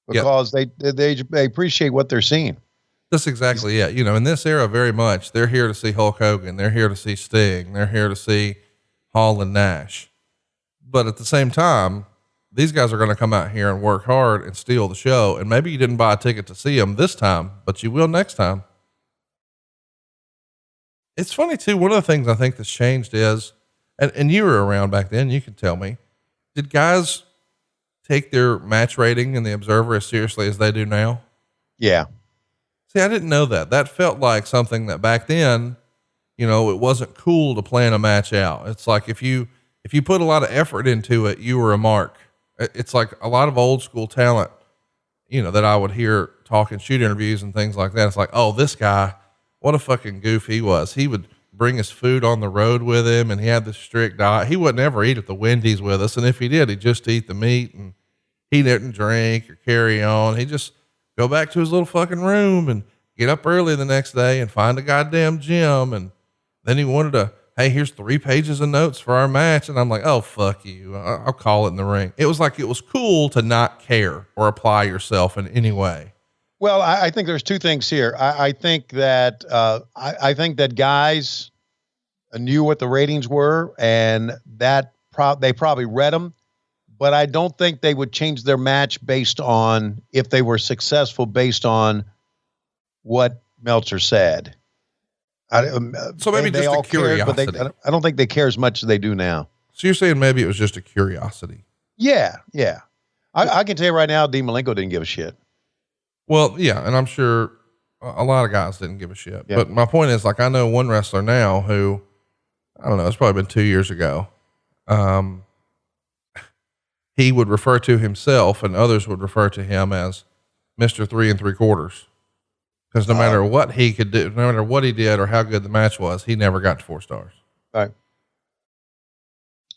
because they appreciate what they're seeing. That's exactly it. You know, in this era, very much, they're here to see Hulk Hogan. They're here to see Sting. They're here to see Hall and Nash. But at the same time, these guys are going to come out here and work hard and steal the show. And maybe you didn't buy a ticket to see them this time, but you will next time. It's funny too. One of the things I think that's changed is, and you were around back then, you can tell me, did guys take their match rating in the Observer as seriously as they do now? Yeah. See, I didn't know that. That felt like something that back then, you know, it wasn't cool to plan a match out. It's like, if you put a lot of effort into it, you were a mark. It's like a lot of old school talent, you know, that I would hear talk in shoot interviews and things like that. It's like, oh, this guy, what a fucking goof he was. He would bring his food on the road with him, and he had this strict diet. He wouldn't ever eat at the Wendy's with us. And if he did, he'd just eat the meat, and he didn't drink or carry on. He'd just go back to his little fucking room and get up early the next day and find a goddamn gym. And then he wanted to, hey, here's 3 pages of notes for our match. And I'm like, oh, fuck you. I'll call it in the ring. It was like, it was cool to not care or apply yourself in any way. Well, I think there's 2 things here. I think that, I think that guys knew what the ratings were, and that they probably read them, but I don't think they would change their match based on, if they were successful, based on what Meltzer said. So maybe they just all a curiosity. Cared, but I don't think they care as much as they do now. So you're saying maybe it was just a curiosity? Yeah. I can tell you right now, Dean Malenko didn't give a shit. Well, yeah. And I'm sure a lot of guys didn't give a shit. Yeah. But my point is, like, I know one wrestler now who, I don't know, it's probably been 2 years ago. He would refer to himself and others would refer to him as Mr. 3 3/4. Because no matter what he could do, no matter what he did or how good the match was, he never got to 4 stars. Right.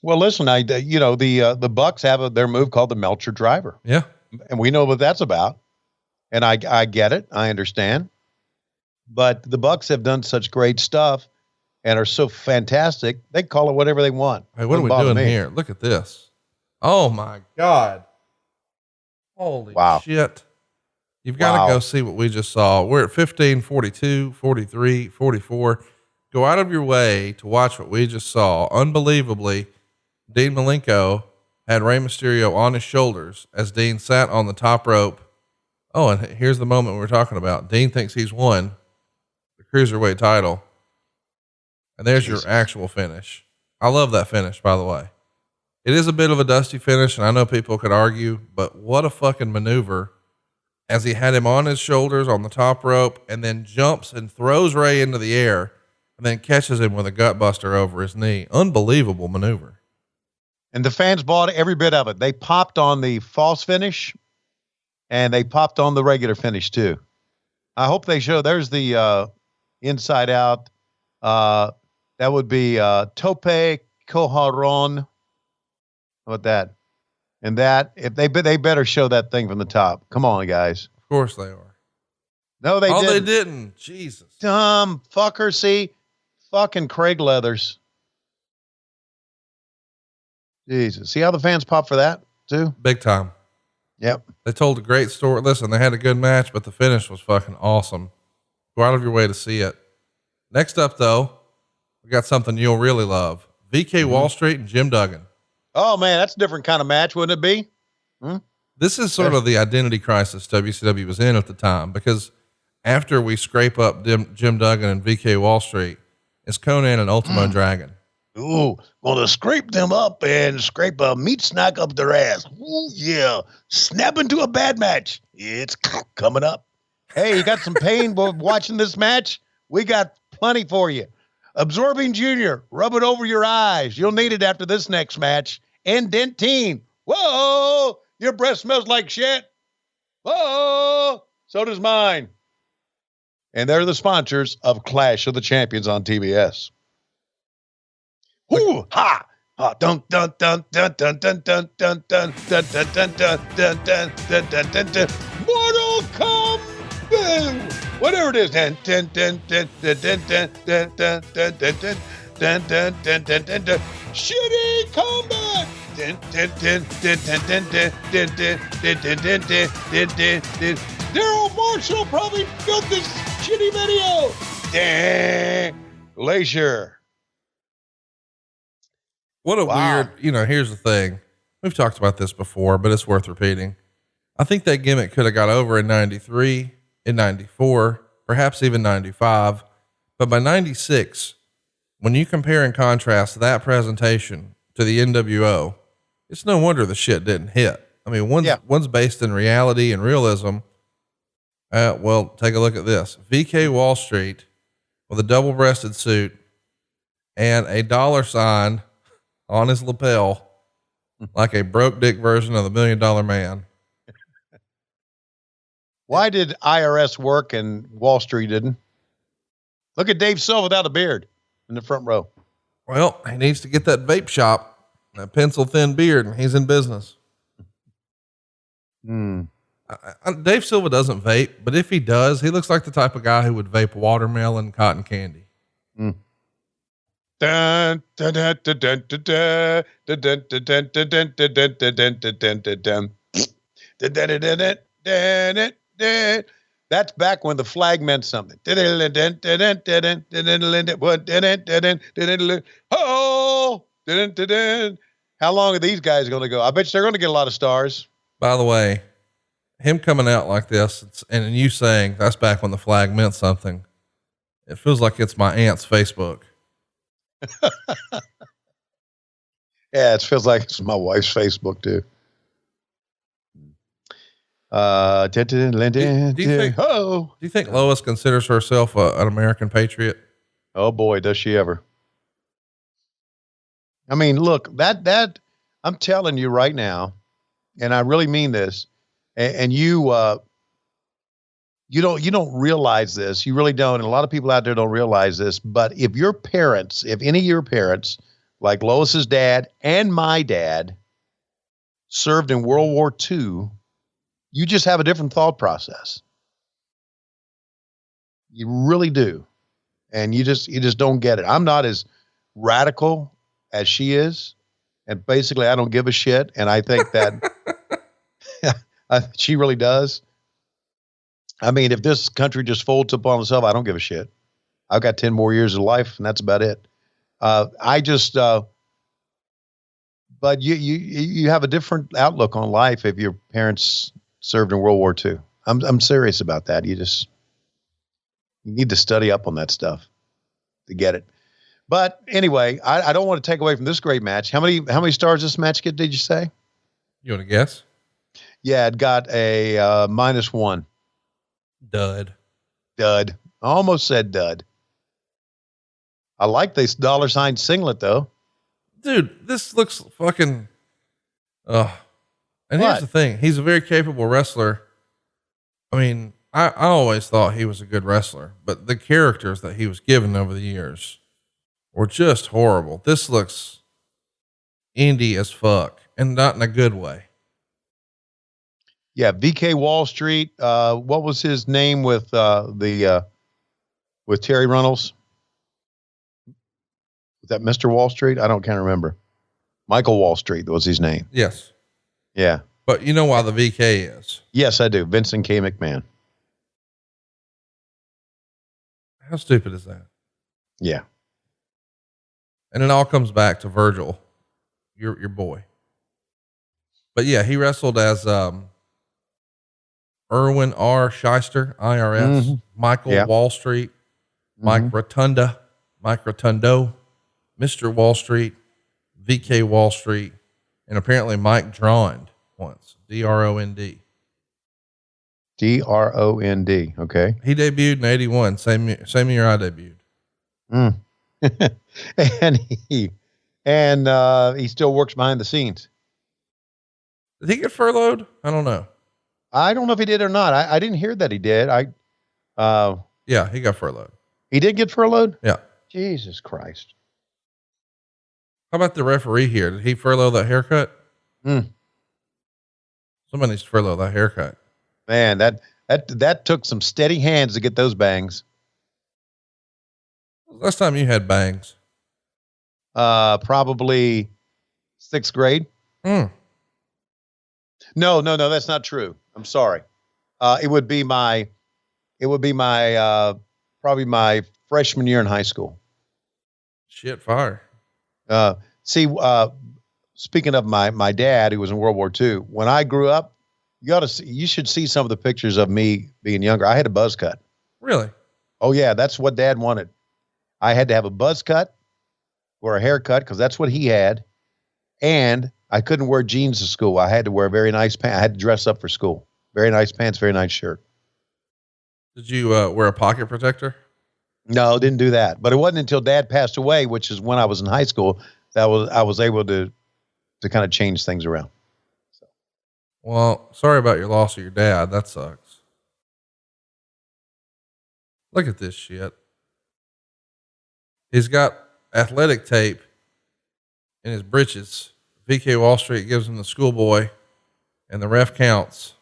Well, listen, the Bucks have their move called the Melcher Driver. Yeah. And we know what that's about. And I get it. I understand. But the Bucks have done such great stuff and are so fantastic. They call it whatever they want. Hey, what are we doing here? Look at this. Oh my God. Holy shit. You've got to go see what we just saw. We're at 15, 42, 43, 44. Go out of your way to watch what we just saw. Unbelievably, Dean Malenko had Rey Mysterio on his shoulders as Dean sat on the top rope. Oh, and here's the moment we were talking about. Dean thinks he's won the cruiserweight title. And there's your actual finish. I love that finish, by the way. It is a bit of a dusty finish, and I know people could argue, but what a fucking maneuver as he had him on his shoulders on the top rope and then jumps and throws Rey into the air and then catches him with a gut buster over his knee. Unbelievable maneuver. And the fans bought every bit of it. They popped on the false finish and they popped on the regular finish too. I hope they show, there's the inside out. That would be Tope Cojaron. How about that? And that, if they better show that thing from the top. Come on, guys. Of course they are. No, they didn't. They didn't. Jesus. Dumb fucker. See, fucking Craig Leathers. Jesus. See how the fans pop for that too? Big time. Yep. They told a great story. Listen, they had a good match, but the finish was fucking awesome. Go out of your way to see it. Next up though, we got something you'll really love. VK Wallstreet and Jim Duggan. Oh man, that's a different kind of match, wouldn't it be? This is sort of the identity crisis WCW was in at the time, because after we scrape up Jim Duggan and VK Wallstreet, it's Konan and Ultimo Dragon. Ooh, gonna scrape them up and scrape a meat snack up their ass. Ooh, yeah. Snap into a bad match. It's coming up. Hey, you got some pain watching this match? We got plenty for you. Absorbing Junior, rub it over your eyes. You'll need it after this next match. And Dentine. Whoa, your breath smells like shit. Whoa, so does mine. And they're the sponsors of Clash of the Champions on TBS. Ooh, ha! Dun dun dun dun dun dun dun dun dun dun dun dun dun dun dun dun dun dun dun. Mortal Kombat! Whatever it is, dun dun dun dun dun dun dun dun dun dun dun dun dun dun dun dun dun. Shitty combat! Dun dun dun dun dun dun dun dun dun dun dun dun dun dun dun. Daryl Marshall probably built this shitty video. Dang, Glacier. What a weird, here's the thing. We've talked about this before, but it's worth repeating. I think that gimmick could have got over in 93, in 94, perhaps even 95. But by 96, when you compare and contrast that presentation to the NWO, it's no wonder the shit didn't hit. I mean, one's based in reality and realism. Well, take a look at this. VK Wallstreet with a double-breasted suit and a $sign on his lapel, like a broke dick version of the $1 Million Man. Why did IRS work and Wallstreet didn't? Look at Dave Silva without a beard in the front row. Well, he needs to get that vape shop, that pencil thin beard, and he's in business. Dave Silva doesn't vape, but if he does, he looks like the type of guy who would vape watermelon cotton candy. Dun, dun, dun, dun, dun, dun, dun, dun, dun, dun, dun, dun, dun, dun, dun, dun, dun, dun. That's back when the flag meant something. Oh, how long are these guys going to go? I bet they're going to get a lot of stars. By the way, him coming out like this and you saying that's back when the flag meant something. It feels like it's my aunt's Facebook. Yeah, it feels like it's my wife's Facebook too. Do you think Lois considers herself an American patriot? Oh boy, does she ever. I mean, look, that I'm telling you right now, and I really mean this, and you don't realize this. You really don't. And a lot of people out there don't realize this, but if any of your parents, like Lois's dad and my dad, served in World War II, you just have a different thought process. You really do. And you just don't get it. I'm not as radical as she is. And basically I don't give a shit. And I think that she really does. I mean, if this country just folds up on itself, I don't give a shit. I've got 10 more years of life and that's about it. But you have a different outlook on life if your parents served in World War II. I'm serious about that. You need to study up on that stuff to get it. But anyway, I don't want to take away from this great match. How many stars this match get, did you say? You want to guess? Yeah, it got a -1. Dud. I almost said dud. I like this $sign singlet though. Dude, this looks fucking, and here's the thing. He's a very capable wrestler. I mean, I always thought he was a good wrestler, but the characters that he was given over the years were just horrible. This looks indie as fuck, and not in a good way. Yeah. VK Wallstreet. What was his name with Terry Runnels? Was that Mr. Wallstreet? Can't remember. Michael Wallstreet was his name. Yes. Yeah. But you know why the VK is? Yes, I do. Vincent K. McMahon. How stupid is that? Yeah. And it all comes back to Virgil, your boy. But yeah, he wrestled as Erwin R. Shyster, IRS, Mm-hmm. Michael Wallstreet, Mike Rotundo, Mr. Wallstreet, VK Wallstreet, and apparently Mike Drond once, D-R-O-N-D. D-R-O-N-D. Okay. He debuted in 81, same year I debuted. and he still works behind the scenes. Did he get furloughed? I don't know. I don't know if he did or not. I didn't hear that he did. Yeah, he got furloughed. He did get furloughed? Yeah. Jesus Christ. How about the referee here? Did he furlough that haircut? Somebody needs to furlough that haircut. Man, that took some steady hands to get those bangs. Last time you had bangs? Probably 6th grade. No, that's not true. I'm sorry. It would be my probably my freshman year in high school. Shit fire. Speaking of my dad, who was in World War II, when I grew up, you should see some of the pictures of me being younger. I had a buzz cut. Really? Oh yeah. That's what Dad wanted. I had to have a buzz cut or a haircut because that's what he had. And I couldn't wear jeans to school. I had to wear very nice pants. I had to dress up for school. Very nice pants, very nice shirt. Did you wear a pocket protector? No, didn't do that. But it wasn't until Dad passed away, which is when I was in high school, that I was able to kind of change things around. So. Well, sorry about your loss of your dad. That sucks. Look at this shit. He's got athletic tape in his britches. VK Wallstreet gives him the schoolboy, and the ref counts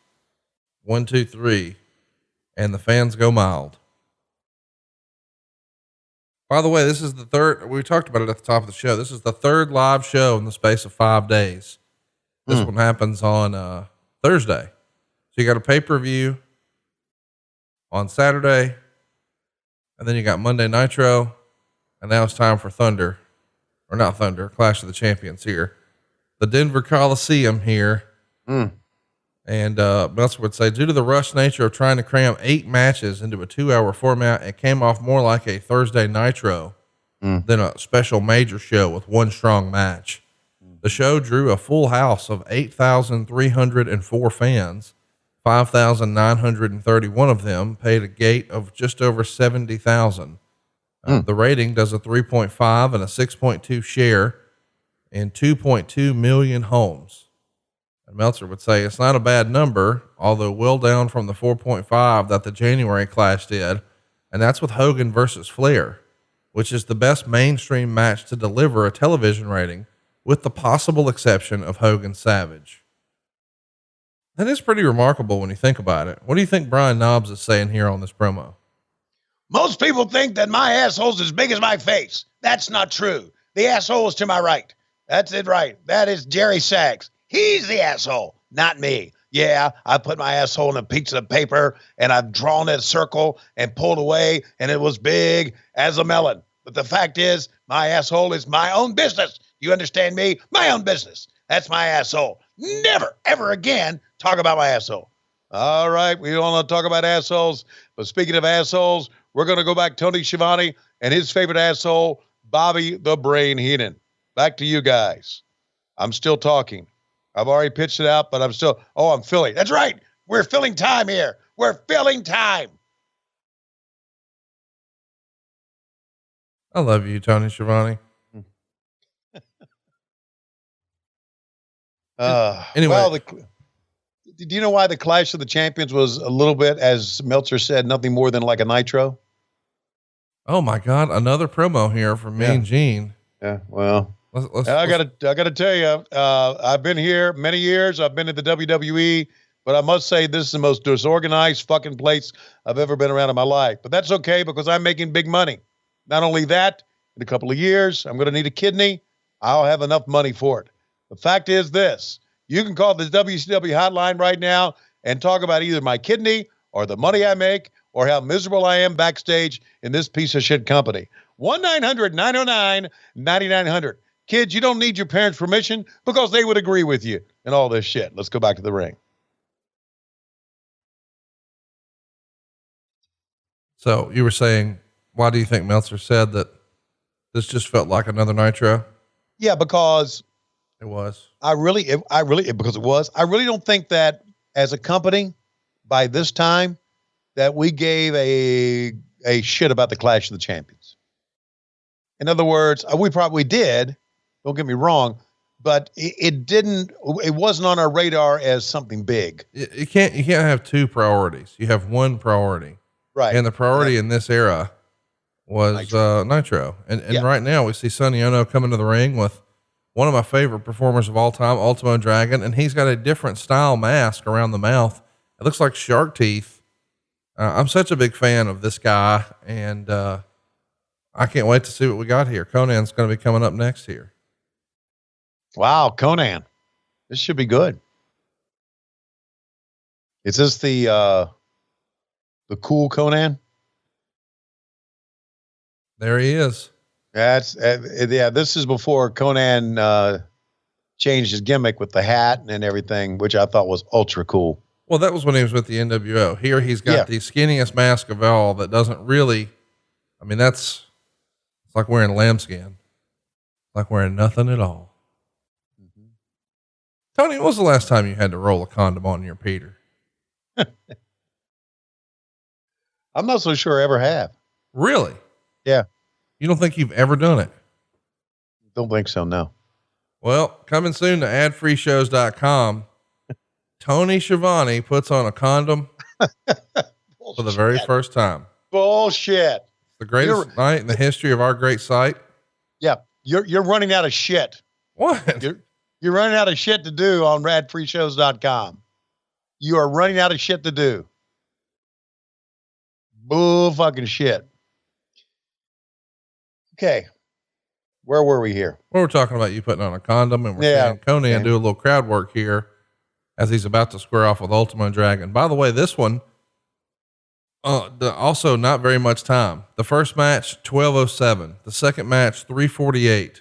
1, 2, 3, and the fans go mild. By the way, this is the third, we talked about it at the top of the show. This is the third live show in the space of 5 days. This one happens on Thursday. So you got a pay-per-view on Saturday, and then you got Monday Nitro, and now it's time for Clash of the Champions here. The Denver Coliseum here. And Meltzer would say, due to the rush nature of trying to cram 8 matches into a 2-hour format, it came off more like a Thursday Nitro than a special major show with one strong match. The show drew a full house of 8,304 fans, 5,931 of them paid a gate of just over 70,000. The rating does a 3.5 and a 6.2 share in 2.2 million homes. And Meltzer would say it's not a bad number, although well down from the 4.5 that the January Clash did. And that's with Hogan versus Flair, which is the best mainstream match to deliver a television rating, with the possible exception of Hogan Savage. That is pretty remarkable when you think about it. What do you think Brian Knobbs is saying here on this promo? Most people think that my asshole's as big as my face. That's not true. The asshole is to my right. That's it, right. That is Jerry Sachs. He's the asshole, not me. Yeah, I put my asshole in a piece of paper and I've drawn a circle and pulled away and it was big as a melon. But the fact is, my asshole is my own business. You understand me? My own business. That's my asshole. Never, ever again talk about my asshole. All right, we don't want to talk about assholes. But speaking of assholes, we're going to go back to Tony Schiavone and his favorite asshole, Bobby the Brain Heenan. Back to you guys. I'm still talking. I've already pitched it out, but I'm filling. That's right. We're filling time here. We're filling time. I love you, Tony Schiavone. Anyway, well, do you know why the Clash of the Champions was a little bit, as Meltzer said, nothing more than like a nitro? Oh my God. Another promo here from Mean Gene. Yeah. Well, I gotta tell you, I've been here many years. I've been at the WWE, but I must say this is the most disorganized fucking place I've ever been around in my life. But that's okay because I'm making big money. Not only that, in a couple of years, I'm going to need a kidney. I'll have enough money for it. The fact is this: you can call the WCW hotline right now and talk about either my kidney or the money I make or how miserable I am backstage in this piece of shit company. 1-900-909-9900. Kids, you don't need your parents' permission because they would agree with you and all this shit. Let's go back to the ring. So you were saying, why do you think Meltzer said that this just felt like another Nitro? Yeah, because it was. I really don't think that as a company by this time that we gave a shit about the Clash of the Champions. In other words, we probably did. Don't get me wrong, but it wasn't on our radar as something big. You can't have two priorities. You have one priority. Right. And the priority in this era was Nitro. And right now we see Sonny Ono come into the ring with one of my favorite performers of all time, Ultimo Dragon. And he's got a different style mask around the mouth. It looks like shark teeth. I'm such a big fan of this guy. And, I can't wait to see what we got here. Konan's going to be coming up next here. Wow. Konan. This should be good. Is this the cool Konan? There he is. This is before Konan, changed his gimmick with the hat and everything, which I thought was ultra cool. Well, that was when he was with the NWO. Here he's got the skinniest mask of all that doesn't really, it's like wearing lambskin, like wearing nothing at all. Mm-hmm. Tony, when was the last time you had to roll a condom on your Peter? I'm not so sure I ever have. Really? Yeah. You don't think you've ever done it? Don't think so. No. Well, coming soon to adfreeshows.com. Tony Schiavone puts on a condom for the very first time. Bullshit. The greatest night in the history of our great site. Yeah. You're running out of shit. What? You're running out of shit to do on radfreeshows.com. You are running out of shit to do. Bull fucking shit. Okay. Where were we here? Well, we're talking about you putting on a condom, and we're seeing Konan do a little crowd work here as he's about to square off with Ultimo Dragon. By the way, this one, also not very much time. The first match, 12:07. The second match, 3:48.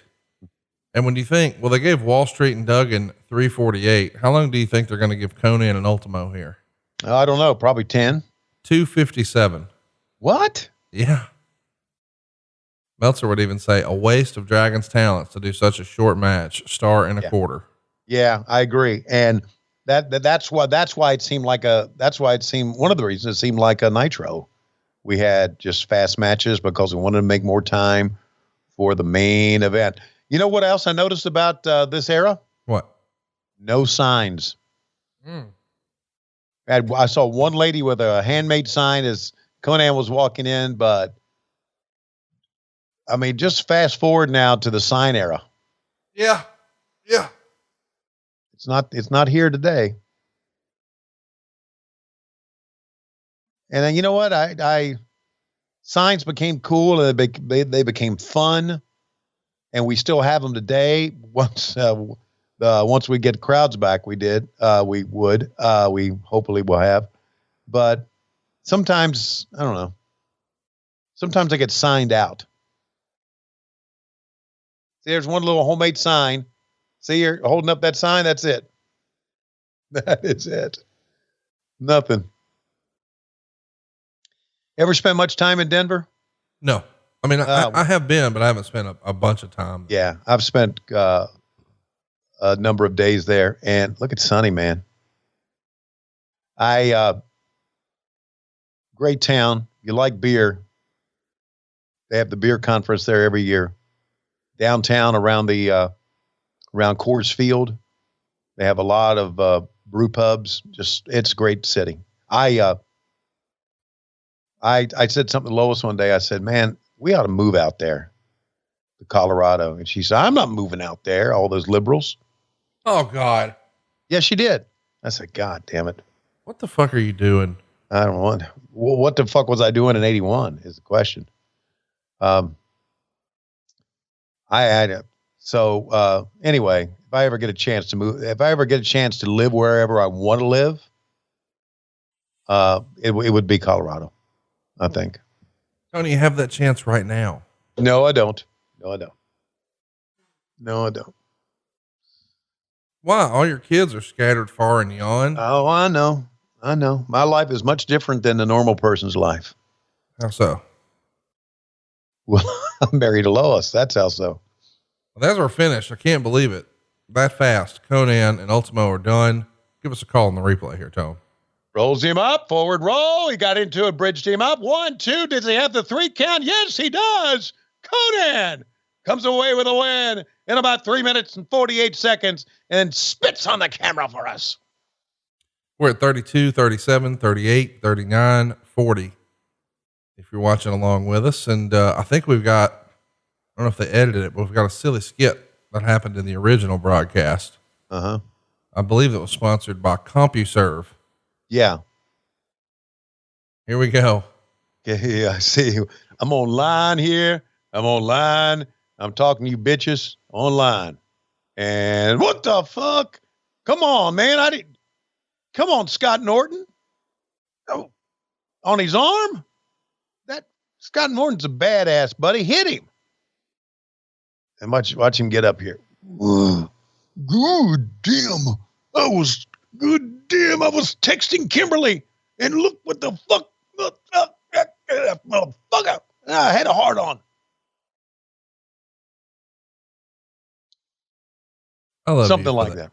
And when you think, well, they gave Wallstreet and Duggan 3:48. How long do you think they're going to give Konan and Ultimo here? I don't know. Probably 10. 2:57. What? Yeah. Meltzer would even say a waste of Dragon's talents to do such a short match, star and a quarter. Yeah, I agree. And That's why it seemed like one of the reasons it seemed like a Nitro. We had just fast matches because we wanted to make more time for the main event. You know what else I noticed about this era? What? No signs. I saw one lady with a handmade sign as Konan was walking in, but I mean, just fast forward now to the sign era. Yeah. It's not here today. And then you know what? I signs became cool and they became fun, and we still have them today. Once we get crowds back, we hopefully will have. But sometimes I don't know. Sometimes I get signed out. See, there's one little homemade sign. See, you're holding up that sign. That's it. That is it. Nothing. Ever spent much time in Denver? No. I mean, I have been, but I haven't spent a bunch of time. Yeah, I've spent a number of days there. And look at Sonny, man. Great town. You like beer. They have the beer conference there every year. Downtown around Coors Field, they have a lot of brew pubs. It's a great city. I said something to Lois one day. I said, man, we ought to move out there to Colorado. And she said, I'm not moving out there, all those liberals. Oh, God. Yeah, she did. I said, God damn it. What the fuck are you doing? I don't want. Well, what the fuck was I doing in 81 is the question. Anyway, if I ever get a chance to move, if I ever get a chance to live wherever I want to live, it would be Colorado, I think. Tony, you have that chance right now. No, I don't. Why? All your kids are scattered far and beyond. Oh, I know. My life is much different than the normal person's life. How so? Well, I'm married to Lois. That's how so. Well, that's our finish. I can't believe it. That fast. Konan and Ultimo are done. Give us a call on the replay here, Tone. Rolls him up, forward roll. He got into it, bridged him up. 1, 2. Does he have the 3 count? Yes, he does. Konan comes away with a win in about 3 minutes and 48 seconds and spits on the camera for us. We're at 32, 37, 38, 39, 40. If you're watching along with us. And I think we've got, I don't know if they edited it, but we've got a silly skit that happened in the original broadcast. Uh-huh. I believe it was sponsored by CompuServe. Yeah. Here we go. Yeah, I see. I'm online here. I'm talking to you bitches online. And what the fuck? Come on, man. Come on, Scott Norton. Oh, on his arm? That Scott Norton's a badass, buddy. Hit him. And watch him get up here. Good damn. I was texting Kimberly, and look what the fuck. Motherfucker. I had a heart on. I love something like that.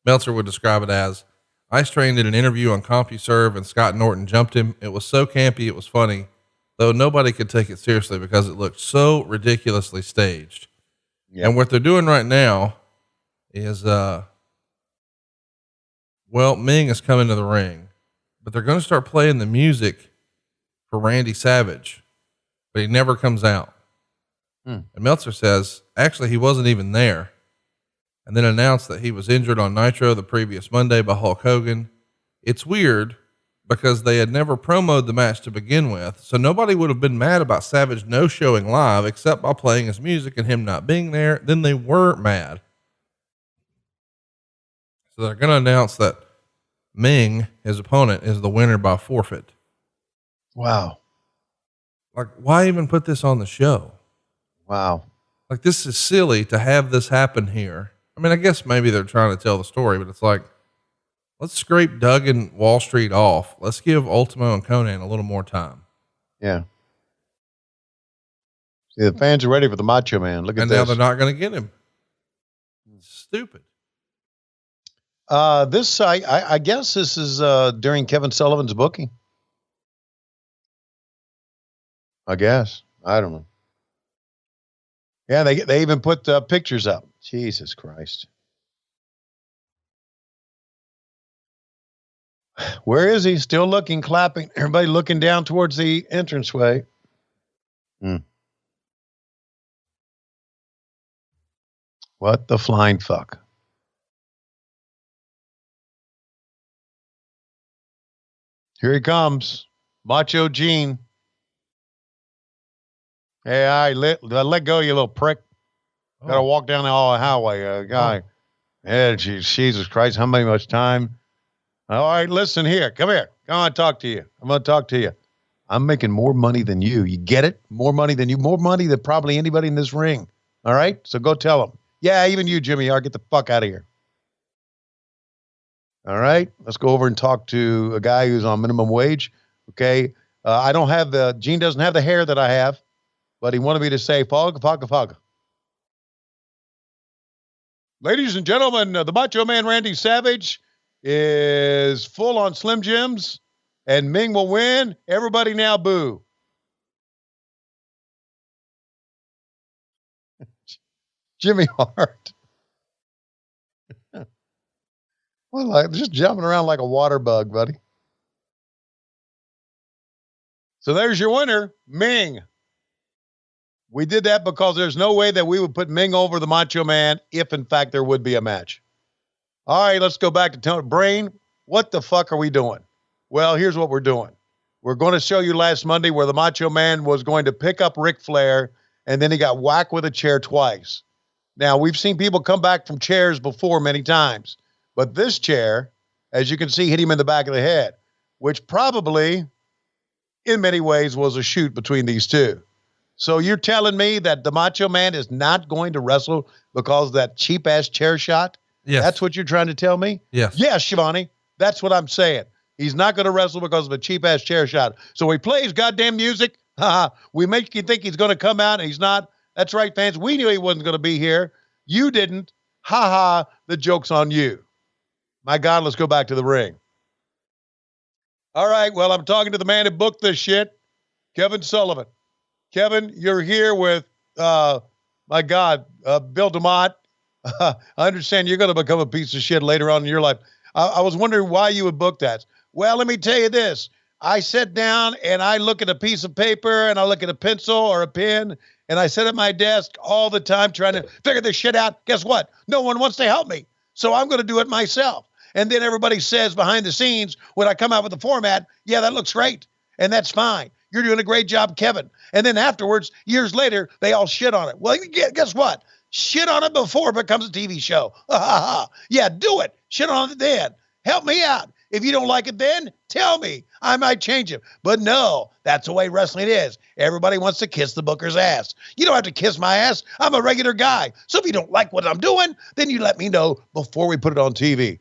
Meltzer would describe it as, Ice Train did an interview on CompuServe and Scott Norton jumped him. It was so campy. It was funny, though nobody could take it seriously because it looked so ridiculously staged. Yep. And what they're doing right now is, Meng is coming to the ring, but they're going to start playing the music for Randy Savage, but he never comes out. And Meltzer says, actually, he wasn't even there. And then announced that he was injured on Nitro the previous Monday by Hulk Hogan. It's weird because they had never promoted the match to begin with, so nobody would have been mad about Savage no showing live except by playing his music and him not being there. Then they were mad. So they're going to announce that Meng, his opponent, is the winner by forfeit. Wow. Like, why even put this on the show? Wow. Like, this is silly to have this happen here. I mean, I guess maybe they're trying to tell the story, but it's like, let's scrape Duggan Wallstreet off. Let's give Ultimo and Konan a little more time. Yeah. See, the fans are ready for the Macho Man. Look at this. And now they're not going to get him. Stupid. I guess this is during Kevin Sullivan's booking. I guess. I don't know. Yeah, they even put pictures up. Jesus Christ. Where is he? Still looking, clapping. Everybody looking down towards the entranceway. What the flying fuck? Here he comes. Macho Gene. Hey, all right, let go, you little prick. Got to walk down the highway, guy. Yeah, Jesus Christ, how much time? All right, listen here. Come here. Come on, talk to you. I'm going to talk to you. I'm making more money than you. You get it? More money than you. More money than probably anybody in this ring. All right? So go tell them. Yeah, even you, Jimmy R. Get the fuck out of here. All right? Let's go over and talk to a guy who's on minimum wage. Okay? Gene doesn't have the hair that I have, but he wanted me to say, Faga. Ladies and gentlemen, the Macho Man Randy Savage is full on Slim Jims, and Meng will win. Everybody now boo. Jimmy Hart. Well, just jumping around like a water bug, buddy. So there's your winner, Meng. We did that because there's no way that we would put Meng over the Macho Man if, in fact, there would be a match. All right, let's go back to Tony. Brain, what the fuck are we doing? Well, here's what we're doing. We're going to show you last Monday where the Macho Man was going to pick up Ric Flair, and then he got whacked with a chair twice. Now, we've seen people come back from chairs before many times, but this chair, as you can see, hit him in the back of the head, which probably, in many ways, was a shoot between these two. So you're telling me that the Macho Man is not going to wrestle because of that cheap-ass chair shot? Yes. That's what you're trying to tell me? Yes. Yes, Shivani. That's what I'm saying. He's not going to wrestle because of a cheap-ass chair shot. So he plays goddamn music. We make you think he's going to come out, and he's not. That's right, fans. We knew he wasn't going to be here. You didn't. The joke's on you. My God, let's go back to the ring. All right, well, I'm talking to the man who booked this shit, Kevin Sullivan. Kevin, you're here with, my God, Bill DeMott. I understand you're going to become a piece of shit later on in your life. I was wondering why you would book that. Well, let me tell you this. I sit down and I look at a piece of paper and I look at a pencil or a pen and I sit at my desk all the time trying to figure this shit out. Guess what? No one wants to help me. So I'm going to do it myself. And then everybody says behind the scenes when I come out with the format, yeah, that looks great. And that's fine. You're doing a great job, Kevin. And then afterwards, years later, they all shit on it. Well, guess what? Shit on it before it becomes a TV show. Yeah, do it. Shit on it then. Help me out. If you don't like it then, tell me. I might change it. But no, that's the way wrestling is. Everybody wants to kiss the booker's ass. You don't have to kiss my ass. I'm a regular guy. So if you don't like what I'm doing, then you let me know before we put it on TV.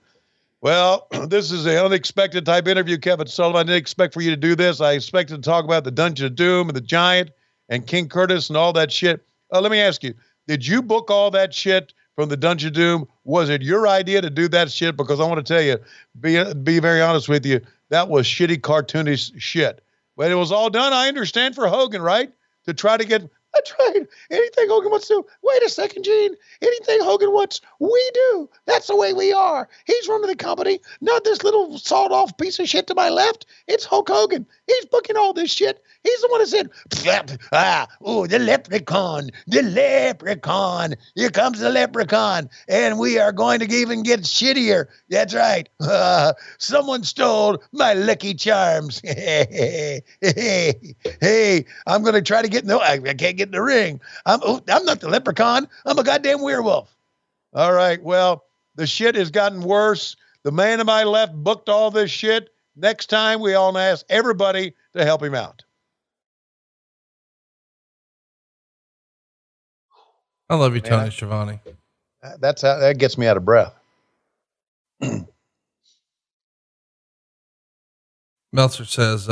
Well, this is an unexpected type interview, Kevin Sullivan. I didn't expect for you to do this. I expected to talk about the Dungeon of Doom and the Giant and King Curtis and all that shit. Let me ask you, did you book all that shit from the Dungeon of Doom? Was it your idea to do that shit? Because I want to tell you, be very honest with you, that was shitty, cartoonish shit. But it was all done, I understand, for Hogan, right? To try to get... That's right. Anything Hogan wants to do. Wait a second, Gene. Anything Hogan wants, we do. That's the way we are. He's running the company, not this little sawed-off piece of shit to my left. It's Hulk Hogan. He's booking all this shit. He's the one who said, the leprechaun, the leprechaun. Here comes the leprechaun, and we are going to even get shittier. That's right. Someone stole my Lucky Charms. Hey, I'm going to try to get I can't get in the ring. I'm not the leprechaun. I'm a goddamn werewolf. All right. Well, the shit has gotten worse. The man to my left booked all this shit. Next time, we all ask everybody to help him out. I love you, Tony Schiavone. That gets me out of breath. Meltzer says,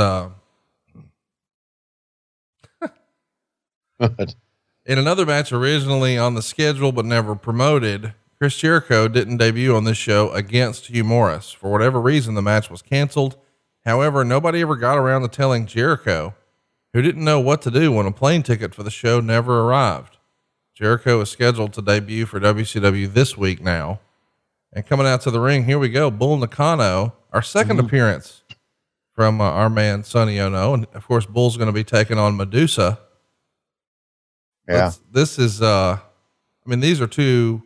in another match originally on the schedule but never promoted, Chris Jericho didn't debut on this show against Hugh Morrus. For whatever reason, the match was canceled. However, nobody ever got around to telling Jericho, who didn't know what to do when a plane ticket for the show never arrived. Jericho is scheduled to debut for WCW this week now. And coming out to the ring, here we go. Bull Nakano, our second appearance from our man, Sonny Ono. And of course, Bull's going to be taking on Madusa. Yeah. This is, these are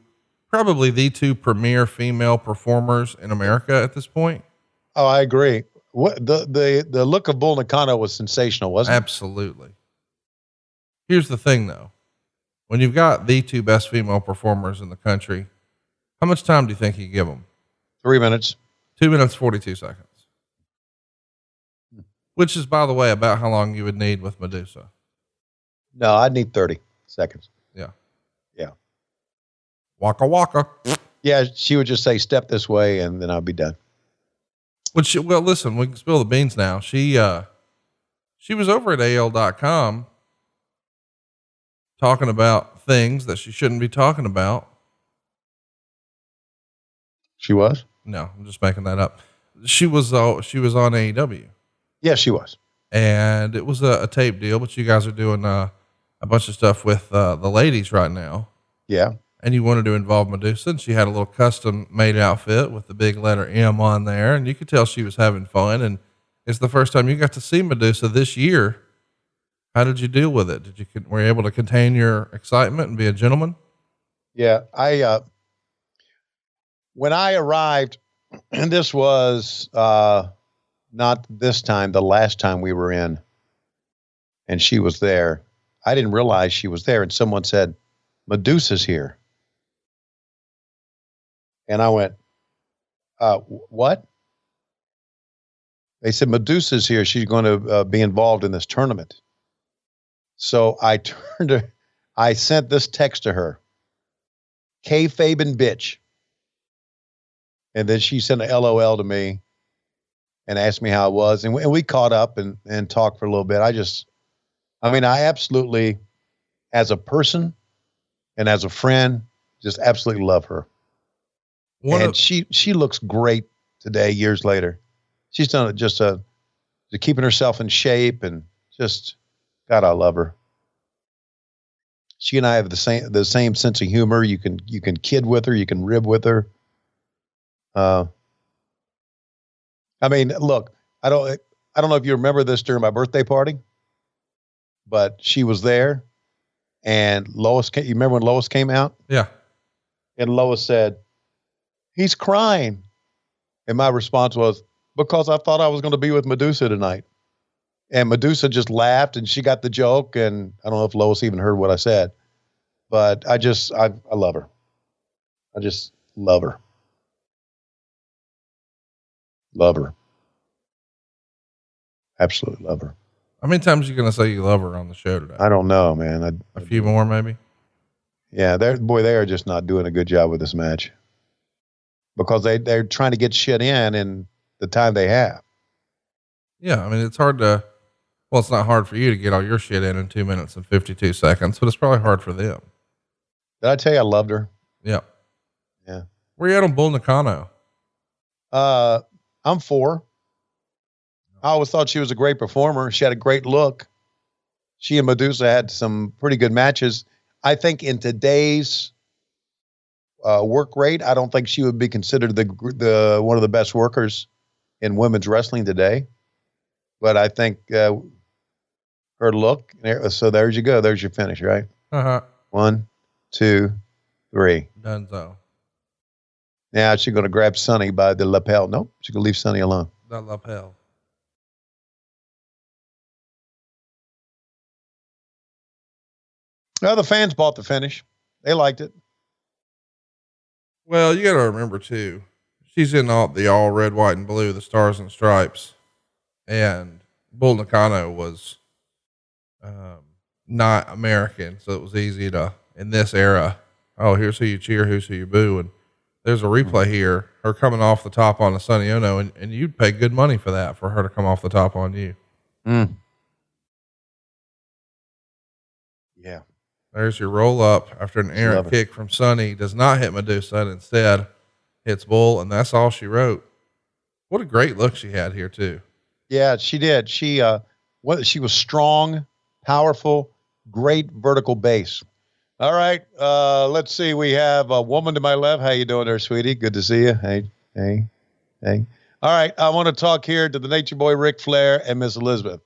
probably the two premier female performers in America at this point. Oh, I agree. What the look of Bull Nakano was sensational, wasn't it? Absolutely. Here's the thing though. When you've got the two best female performers in the country, how much time do you think you give them? 3 minutes. 2 minutes, 42 seconds. Which is, by the way, about how long you would need with Madusa. No, I'd need 30 seconds. Yeah. Yeah. Waka waka. Yeah. She would just say, step this way, and then I'll be done. Well, listen, we can spill the beans now. She was over at AL.com talking about things that she shouldn't be talking about. She was? No, I'm just making that up. She was on AEW. Yeah, she was. And it was a tape deal, but you guys are doing a bunch of stuff with the ladies right now. Yeah. And you wanted to involve Madusa, and she had a little custom made outfit with the big letter M on there. And you could tell she was having fun. And it's the first time you got to see Madusa this year. How did you deal with it? Were you able to contain your excitement and be a gentleman? Yeah. When I arrived, and this was, not this time, the last time we were in, and she was there. I didn't realize she was there. And someone said, Madusa's here. And I went, what? They said, Madusa's here. She's going to be involved in this tournament. So I sent this text to her, kayfabe and bitch. And then she sent an LOL to me and asked me how it was. And we caught up and talked for a little bit. I absolutely, as a person and as a friend, just absolutely love her. She looks great today, years later. She's done it just to keeping herself in shape, and just, God, I love her. She and I have the same sense of humor. You can kid with her, you can rib with her. Look, I don't know if you remember this during my birthday party, but she was there, and Lois you remember when Lois came out? Yeah. And Lois said, he's crying. And my response was, because I thought I was going to be with Madusa tonight. And Madusa just laughed, and she got the joke. And I don't know if Lois even heard what I said, but I love her. I just love her. Love her. Absolutely love her. How many times are you going to say you love her on the show today? I don't know, man. A few more, maybe. Yeah. They are just not doing a good job with this match, because they're trying to get shit in the time they have. Yeah. I mean, it's not hard for you to get all your shit in 2 minutes and 52 seconds, but it's probably hard for them. Did I tell you I loved her? Yeah. Yeah. Where you at on Bull Nakano? I'm 4. I always thought she was a great performer. She had a great look. She and Madusa had some pretty good matches. I think in today's work rate, I don't think she would be considered the one of the best workers in women's wrestling today. But I think her look. So there you go. There's your finish, right? 1, 2, 3. Dunzo. Now she's going to grab Sonny by the lapel. Nope, she's going to leave Sonny alone. The lapel. Well, the fans bought the finish. They liked it. Well, you got to remember too, she's in the all red, white, and blue, the stars and stripes, and Bull Nakano was not American, so it was easy to, in this era, oh, here's who you cheer, here's who you boo, and there's a replay here, her coming off the top on a Sonny Ono, and you'd pay good money for that, for her to come off the top on you. Yeah. There's your roll up after an errant kick from Sonny. Does not hit Madusa and instead hits Bull. And that's all she wrote. What a great look she had here too. Yeah, she did. She was strong, powerful, great vertical base. All right. Let's see. We have a woman to my left. How you doing there, sweetie? Good to see you. Hey. All right. I want to talk here to the Nature Boy, Ric Flair, and Miss Elizabeth.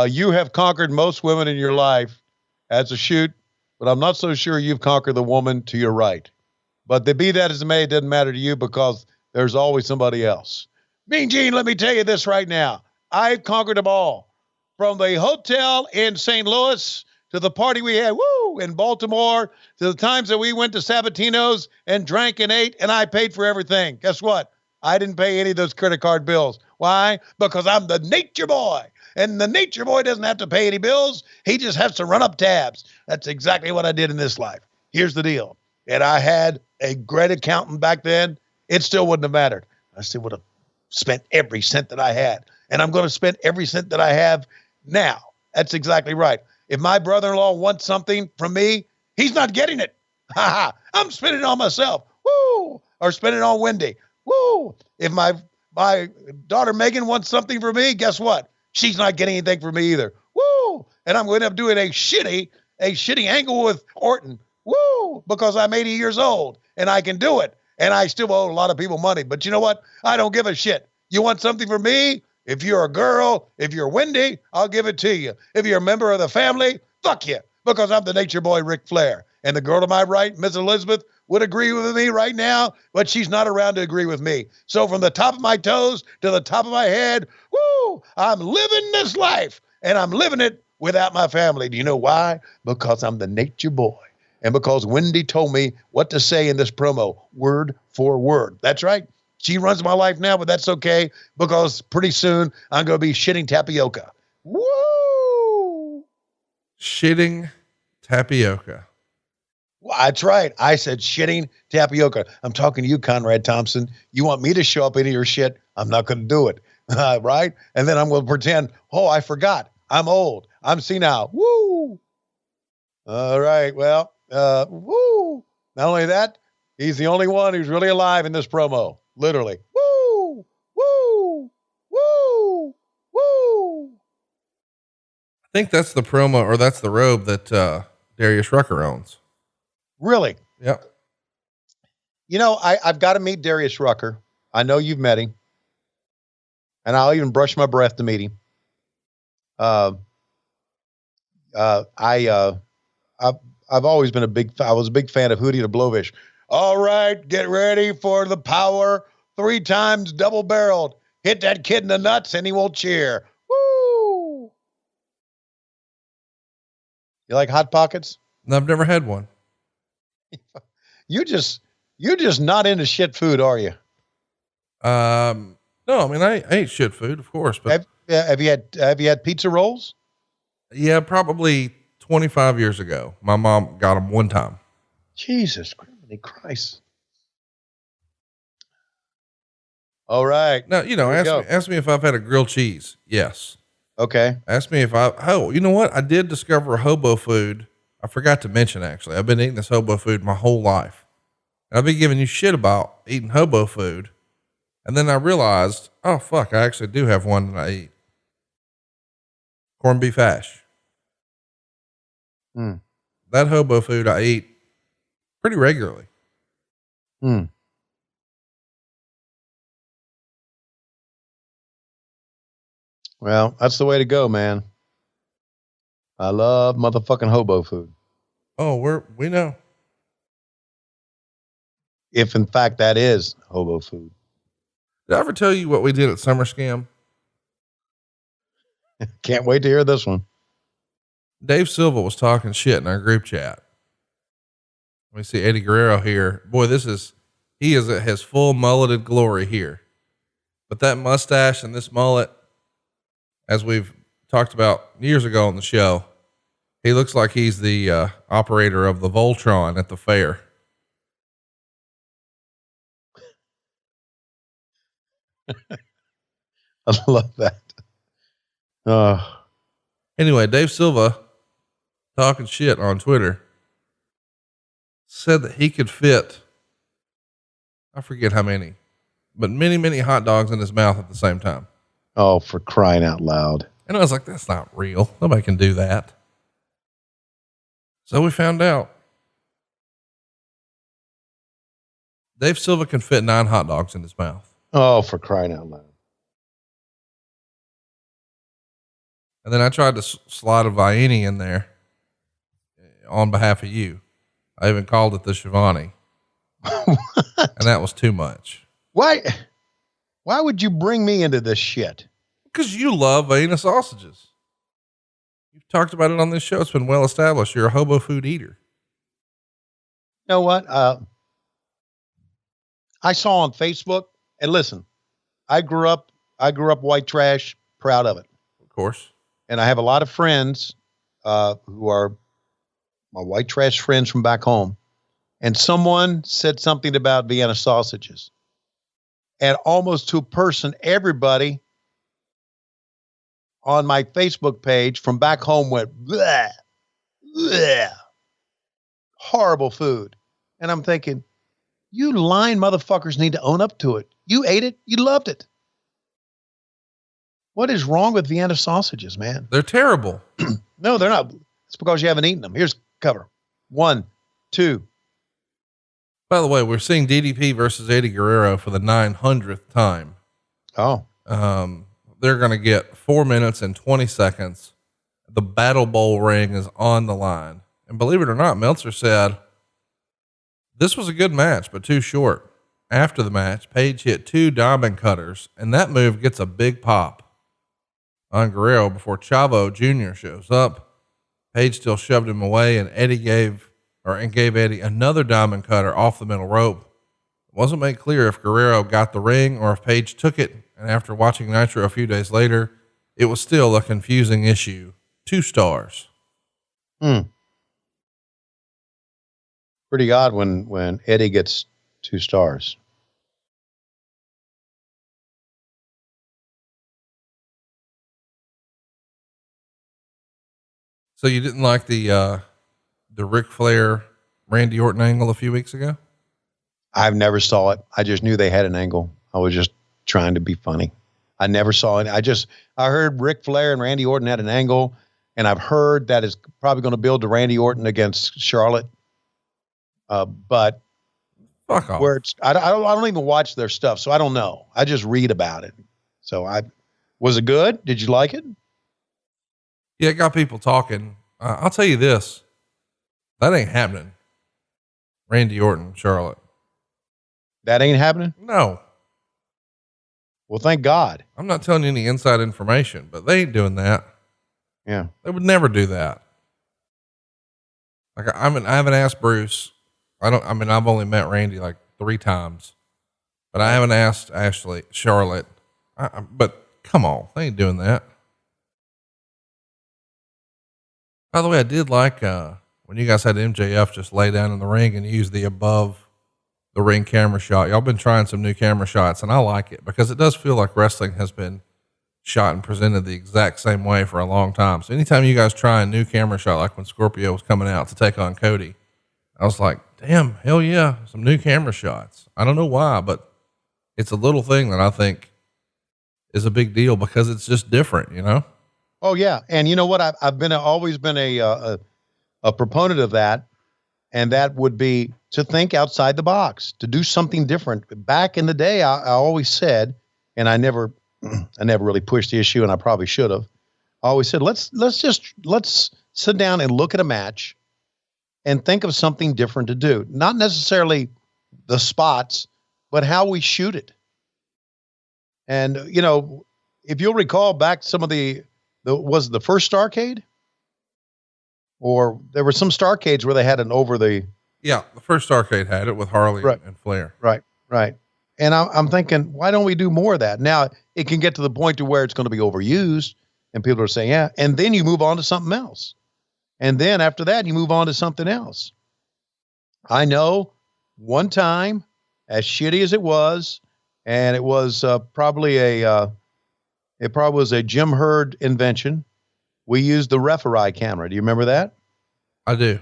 You have conquered most women in your life as a shoot, but I'm not so sure you've conquered the woman to your right. But be that as it may, it doesn't matter to you because there's always somebody else. Mean Gene, let me tell you this right now. I've conquered them all. From the hotel in St. Louis to the party we had, in Baltimore, to the times that we went to Sabatino's and drank and ate, and I paid for everything. Guess what? I didn't pay any of those credit card bills. Why? Because I'm the Nature Boy. And the Nature Boy doesn't have to pay any bills. He just has to run up tabs. That's exactly what I did in this life. Here's the deal. And I had a great accountant back then. It still wouldn't have mattered. I still would have spent every cent that I had. And I'm going to spend every cent that I have now. That's exactly right. If my brother-in-law wants something from me, he's not getting it. I'm spending it on myself. Woo! Or spending it on Wendy. Woo! If my daughter Megan wants something from me, guess what? She's not getting anything from me either. Woo! And I'm going to end up doing a shitty angle with Orton. Woo! Because I'm 80 years old and I can do it. And I still owe a lot of people money. But you know what? I don't give a shit. You want something from me? If you're a girl, if you're Wendy, I'll give it to you. If you're a member of the family, fuck you. Because I'm the Nature Boy, Ric Flair. And the girl to my right, Miss Elizabeth, would agree with me right now, but she's not around to agree with me. So from the top of my toes to the top of my head, woo, I'm living this life. And I'm living it without my family. Do you know why? Because I'm the Nature Boy. And because Wendy told me what to say in this promo, word for word. That's right. She runs my life now, but that's okay because pretty soon I'm going to be shitting tapioca. Woo! Shitting tapioca. Well, that's right. I said shitting tapioca. I'm talking to you, Conrad Thompson. You want me to show up into your shit? I'm not going to do it. Right? And then I'm going to pretend, oh, I forgot. I'm old. I'm senile. Woo! All right. Well, woo! Not only that, he's the only one who's really alive in this promo. Literally. Woo! Woo! Woo! Woo! I think that's the promo, or that's the robe that Darius Rucker owns. Really? Yep. You know, I've got to meet Darius Rucker. I know you've met him. And I'll even brush my breath to meet him. I've always been I was a big fan of Hootie the Blowfish. All right, get ready for the power. 3 times double barreled. Hit that kid in the nuts and he won't cheer. Woo! You like Hot Pockets? I've never had one. You're just not into shit food, are you? No, I mean, I ate shit food, of course, but have you had pizza rolls? Yeah, probably 25 years ago. My mom got them one time. Jesus Christ. All right. Now, ask me if I've had a grilled cheese. Yes. Okay. Ask me if you know what? I did discover a hobo food. I forgot to mention, actually, I've been eating this hobo food my whole life. And I've been giving you shit about eating hobo food. And then I realized, oh fuck, I actually do have one that I eat. Corned beef hash. That hobo food I eat pretty regularly. Well, that's the way to go, man. I love motherfucking hobo food. Oh, we know. If in fact that is hobo food. Did I ever tell you what we did at Summer Scam? Can't wait to hear this one. Dave Silva was talking shit in our group chat. We see Eddie Guerrero here. Boy, he is at his full mulleted glory here. But that mustache and this mullet, as we've talked about years ago on the show, he looks like he's the operator of the Voltron at the fair. I love that. Anyway, Dave Silva talking shit on Twitter. said that he could fit, I forget how many, but many, many hot dogs in his mouth at the same time. Oh, for crying out loud. And I was like, that's not real. Nobody can do that. So we found out Dave Silva can fit 9 hot dogs in his mouth. Oh, for crying out loud. And then I tried to slide a Vieni in there on behalf of you. I even called it the Shivani. And that was too much. Why would you bring me into this shit? Because you love Vienna sausages. You've talked about it on this show. It's been well established. You're a hobo food eater. You know what? I saw on Facebook, and listen, I grew up white trash, proud of it. Of course. And I have a lot of friends, who are my white trash friends from back home. And someone said something about Vienna sausages, and almost to a person, everybody on my Facebook page from back home went, bleh, bleh, horrible food. And I'm thinking, you lying motherfuckers need to own up to it. You ate it. You loved it. What is wrong with Vienna sausages, man? They're terrible. No, they're not. It's because you haven't eaten them. Here's cover. 1, 2. By the way, we're seeing DDP versus Eddie Guerrero for the 900th time. Oh, They're going to get 4 minutes and 20 seconds. The Battle Bowl ring is on the line. And believe it or not, Meltzer said, this was a good match, but too short. After the match, Page hit 2 diamond cutters, and that move gets a big pop on Guerrero before Chavo Jr. shows up. Page still shoved him away, and Eddie gave Eddie another diamond cutter off the middle rope. It wasn't made clear if Guerrero got the ring or if Page took it, and after watching Nitro a few days later, it was still a confusing issue. 2 stars. pretty odd when Eddie gets 2 stars. So you didn't like the Ric Flair Randy Orton angle a few weeks ago? I've never saw it. I just knew they had an angle. I was just trying to be funny. I never saw it. I heard Ric Flair and Randy Orton had an angle, and I've heard that is probably going to build to Randy Orton against Charlotte. But fuck off. Where it's, I don't even watch their stuff, so I don't know. I just read about it. So was it good? Did you like it? Yeah, it got people talking. I'll tell you this, that ain't happening. Randy Orton, Charlotte. That ain't happening? No. Well, thank God. I'm not telling you any inside information, but they ain't doing that. Yeah. They would never do that. Like I haven't asked Bruce. I've only met Randy like 3 times, but I haven't asked Charlotte. But come on, they ain't doing that. By the way, I did like, when you guys had MJF just lay down in the ring and use the above the ring camera shot. Y'all been trying some new camera shots, and I like it because it does feel like wrestling has been shot and presented the exact same way for a long time. So anytime you guys try a new camera shot, like when Scorpio was coming out to take on Cody, I was like, damn, hell yeah, some new camera shots. I don't know why, but it's a little thing that I think is a big deal because it's just different, you know? Oh yeah. And you know what? I've always been a proponent of that. And that would be to think outside the box, to do something different. Back in the day, I always said, and I never really pushed the issue, and I probably should have. I always said, let's sit down and look at a match and think of something different to do. Not necessarily the spots, but how we shoot it. And, you know, if you'll recall back some of was it the first Starrcade? Or there were some Starrcades where they had an over the... Yeah, the first Starrcade had it with Harley and Flair. Right. And I'm thinking, why don't we do more of that? Now, it can get to the point to where it's going to be overused, and people are saying, yeah, and then you move on to something else. And then after that, you move on to something else. I know one time, as shitty as it was, and it was probably a Jim Herd invention, we used the referee camera. Do you remember that? I do.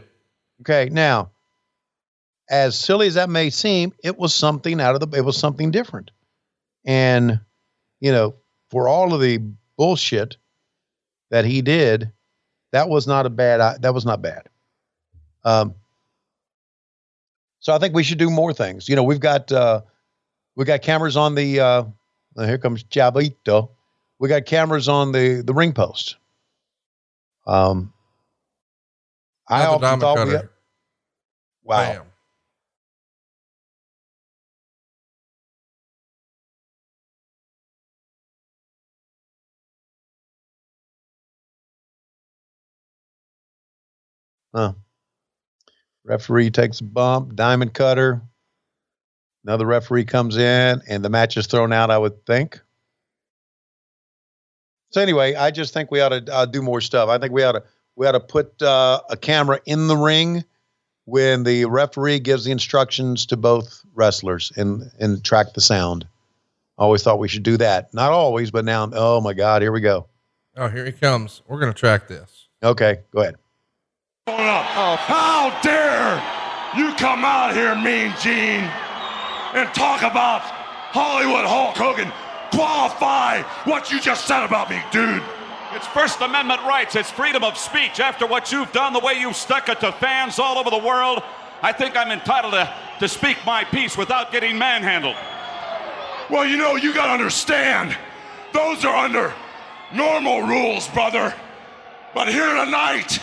Okay. Now, as silly as that may seem, it was something it was something different. And, for all of the bullshit that he did, that was not bad. So I think we should do more things. We've got cameras on the, here comes Chavito. We got cameras on the ring post. I often thought wow. Bam. Referee takes a bump, diamond cutter. Another referee comes in, and the match is thrown out, I would think. So anyway, I just think we ought to do more stuff. I think we ought to put a camera in the ring when the referee gives the instructions to both wrestlers and track the sound. I always thought we should do that. Not always, but now, oh my God, here we go. Oh, here he comes. We're going to track this. Okay, go ahead. How dare you come out here, Mean Gene, and talk about Hollywood Hulk Hogan? Qualify what you just said about me, dude. It's First Amendment rights. It's freedom of speech. After what you've done, the way you've stuck it to fans all over the world, I think I'm entitled to speak my piece without getting manhandled. Well, you got to understand, those are under normal rules, brother. But here tonight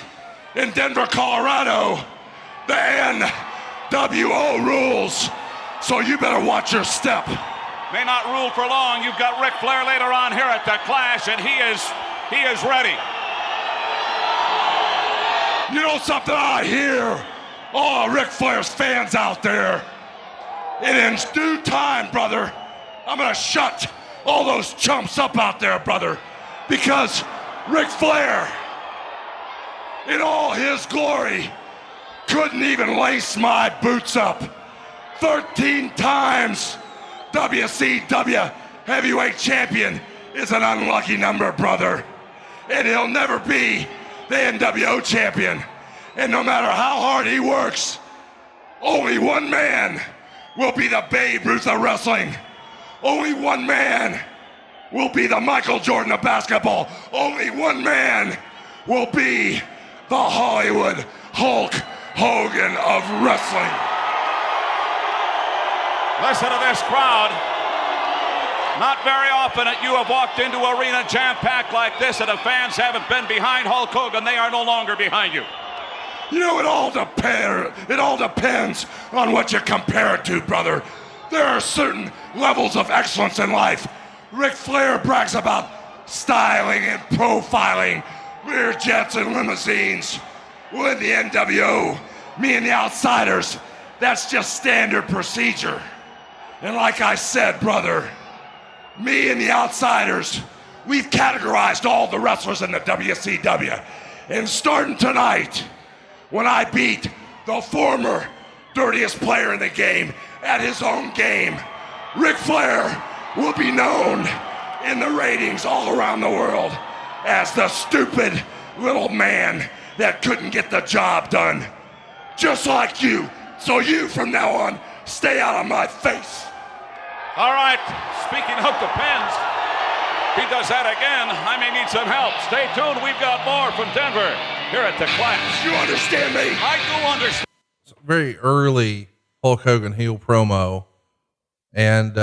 in Denver, Colorado, the NWO rules. So you better watch your step. May not rule for long. You've got Ric Flair later on here at the Clash, and he is ready. You know something I hear? All Ric Flair's fans out there. In due time, brother, I'm gonna shut all those chumps up out there, brother. Because Ric Flair, in all his glory, couldn't even lace my boots up. 13 times WCW heavyweight champion is an unlucky number, brother. And he'll never be the NWO champion. And no matter how hard he works, only one man will be the Babe Ruth of wrestling. Only one man will be the Michael Jordan of basketball. Only one man will be the Hollywood Hulk Hogan of wrestling. Listen to this crowd. Not very often that you have walked into an arena jam-packed like this and the fans haven't been behind Hulk Hogan. They are no longer behind you. It all depends on what you compare it to, brother. There are certain levels of excellence in life. Ric Flair brags about styling and profiling, rear jets and limousines. Well, in the NWO, me and the Outsiders, that's just standard procedure. And like I said, brother, me and the Outsiders, we've categorized all the wrestlers in the WCW. And starting tonight, when I beat the former dirtiest player in the game at his own game, Ric Flair will be known in the ratings all around the world as the stupid little man that couldn't get the job done. Just like you. So you, from now on, stay out of my face. All right, speaking of the pens, he does that again. I may need some help. Stay tuned. We've got more from Denver here at the Clash. You understand me? I do understand. Very early Hulk Hogan heel promo, and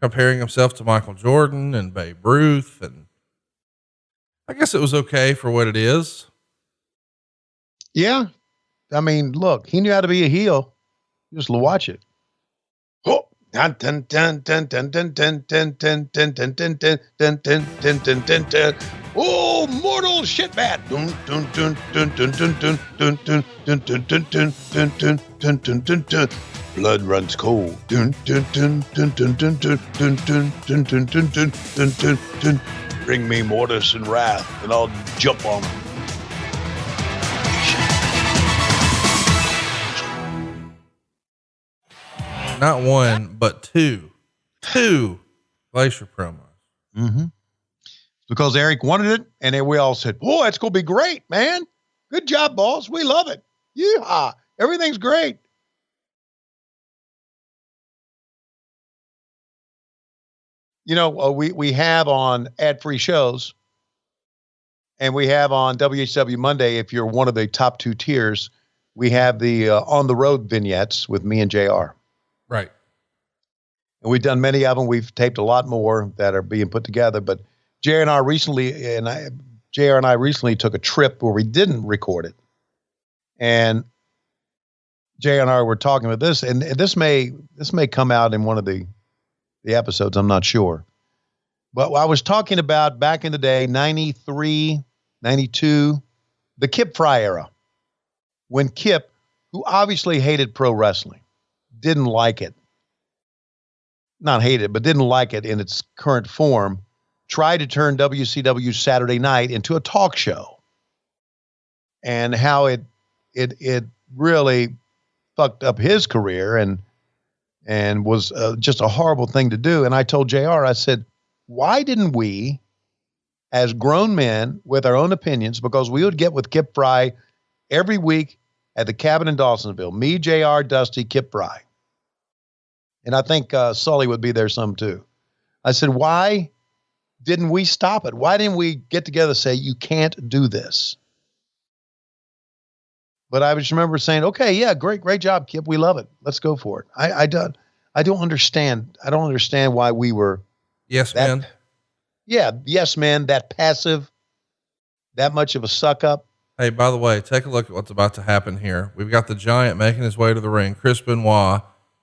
comparing himself to Michael Jordan and Babe Ruth, and I guess it was okay for what it is. Yeah. I mean, look, he knew how to be a heel. Just watch it. Oh, oh, mortal shitbat. Blood runs cold. Bring me Mortis and Wrath, and I'll jump on them. Not one, but two Glacier promos. Mm-hmm. Because Eric wanted it, and then we all said, boy, it's going to be great, man. Good job, boss. We love it. Yeehaw. Everything's great. we have on ad-free shows, and we have on WHW Monday, if you're one of the top 2 tiers, we have the on-the-road vignettes with me and JR. Right. And we've done many of them. We've taped a lot more that are being put together. But JR and I recently took a trip where we didn't record it. And JR and I were talking about this, and this may come out in one of the episodes. I'm not sure. But I was talking about back in the day, 93, 92, the Kip Fry era. When Kip, who obviously hated pro wrestling, didn't like it, not hate it, but didn't like it in its current form, tried to turn WCW Saturday Night into a talk show, and how it really fucked up his career and was just a horrible thing to do. And I told JR, I said, why didn't we, as grown men with our own opinions, because we would get with Kip Fry every week at the cabin in Dawsonville, me, JR, Dusty, Kip Fry. And I think Sully would be there some too. I said, why didn't we stop it? Why didn't we get together and say, you can't do this? But I just remember saying, okay, yeah, great job, Kip. We love it. Let's go for it. I don't understand. I don't understand why we were. Yes, man. Yeah. Yes, man. That passive, that much of a suck up. Hey, by the way, take a look at what's about to happen here. We've got the Giant making his way to the ring. Chris Benoit